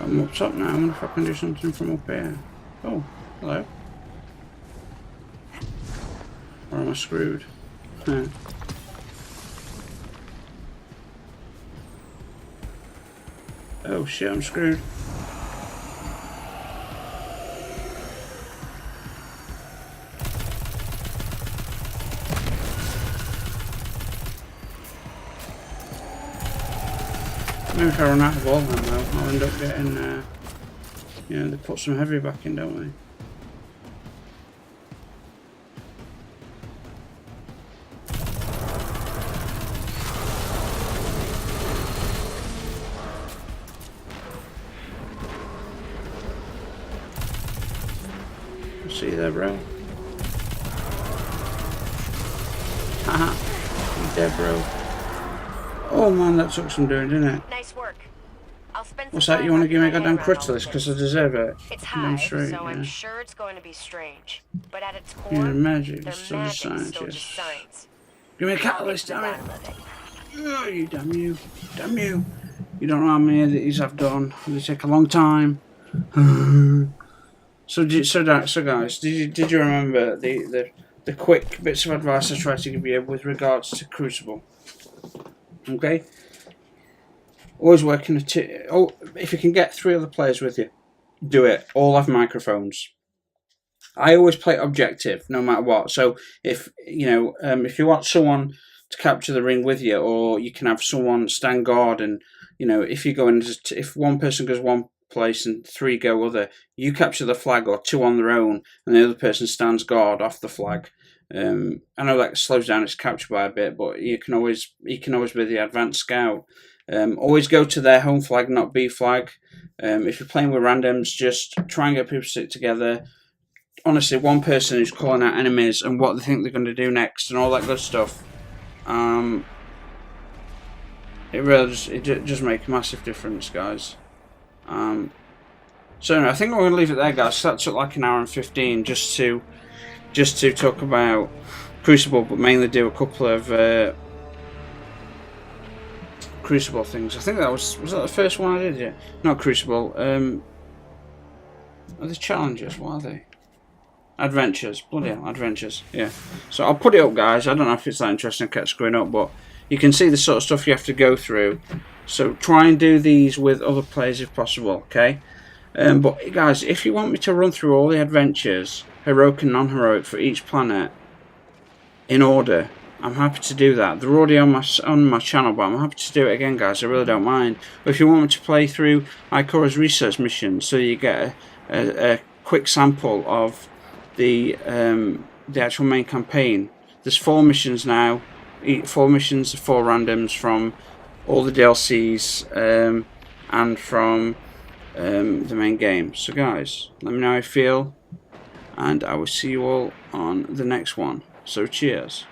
A: I'm up top now. I wonder if I can do something from up here. Oh, hello. Or am I screwed? Yeah. Oh shit, I'm screwed. Maybe if I run out of all of them though, I'll end up getting, you know, they put some heavy back in, don't they? See you there, bro. Haha, you dead, bro. Oh man, that took some doing, didn't it?
D: Nice work. I'll spend some
A: What's that?
D: time
A: You want to give me a
D: wrapping my
A: goddamn
D: head around all
A: crystallis
D: of
A: because I
D: this.
A: deserve it?
D: It's
A: Damn
D: Hive,
A: straight,
D: so I'm
A: yeah.
D: sure it's going to be strange. But at its core,
A: Yeah, magic
D: their
A: is still just
D: magic's
A: science,
D: still
A: yes.
D: just science.
A: Give me a
D: I'll get
A: catalyst,
D: to the
A: damn it!
D: bottom of it.
A: Oh, you damn you. Damn you. You don't know how many of these I've done. They take a long time. So guys, did you remember the quick bits of advice I tried to give you with regards to Crucible? Okay? Always working if you can get 3 other players with you, do it. All have microphones. I always play objective, no matter what. So if if you want someone to capture the ring with you, or you can have someone stand guard, and if you go in, if one person goes one place and 3 go other, you capture the flag or 2 on their own, and the other person stands guard off the flag. I know that slows down its capture by a bit, but you can always be the advanced scout. Always go to their home flag, not B flag. If you're playing with randoms, just try and get people to sit together. Honestly, one person who's calling out enemies and what they think they're going to do next and all that good stuff. It really just makes a massive difference, guys. So anyway, I think I'm going to leave it there, guys. That took like an hour and 15 just to talk about Crucible, but mainly do a couple of Crucible things. I think that was that the first one I did? Yeah, not Crucible. Are they challenges? What are they? Adventures. Bloody hell, adventures. Yeah. So I'll put it up, guys. I don't know if it's that interesting. I kept screwing up, but you can see the sort of stuff you have to go through. So try and do these with other players if possible, okay? But guys, if you want me to run through all the adventures, heroic and non-heroic, for each planet in order, I'm happy to do that. They're already on my channel, but I'm happy to do it again, guys. I really don't mind. But if you want me to play through Ikora's research mission, so you get a quick sample of the actual main campaign. There's 4 missions now. 4 missions, 4 randoms from all the DLCs and from the main game. So guys, let me know how you feel, and I will see you all on the next one. So cheers.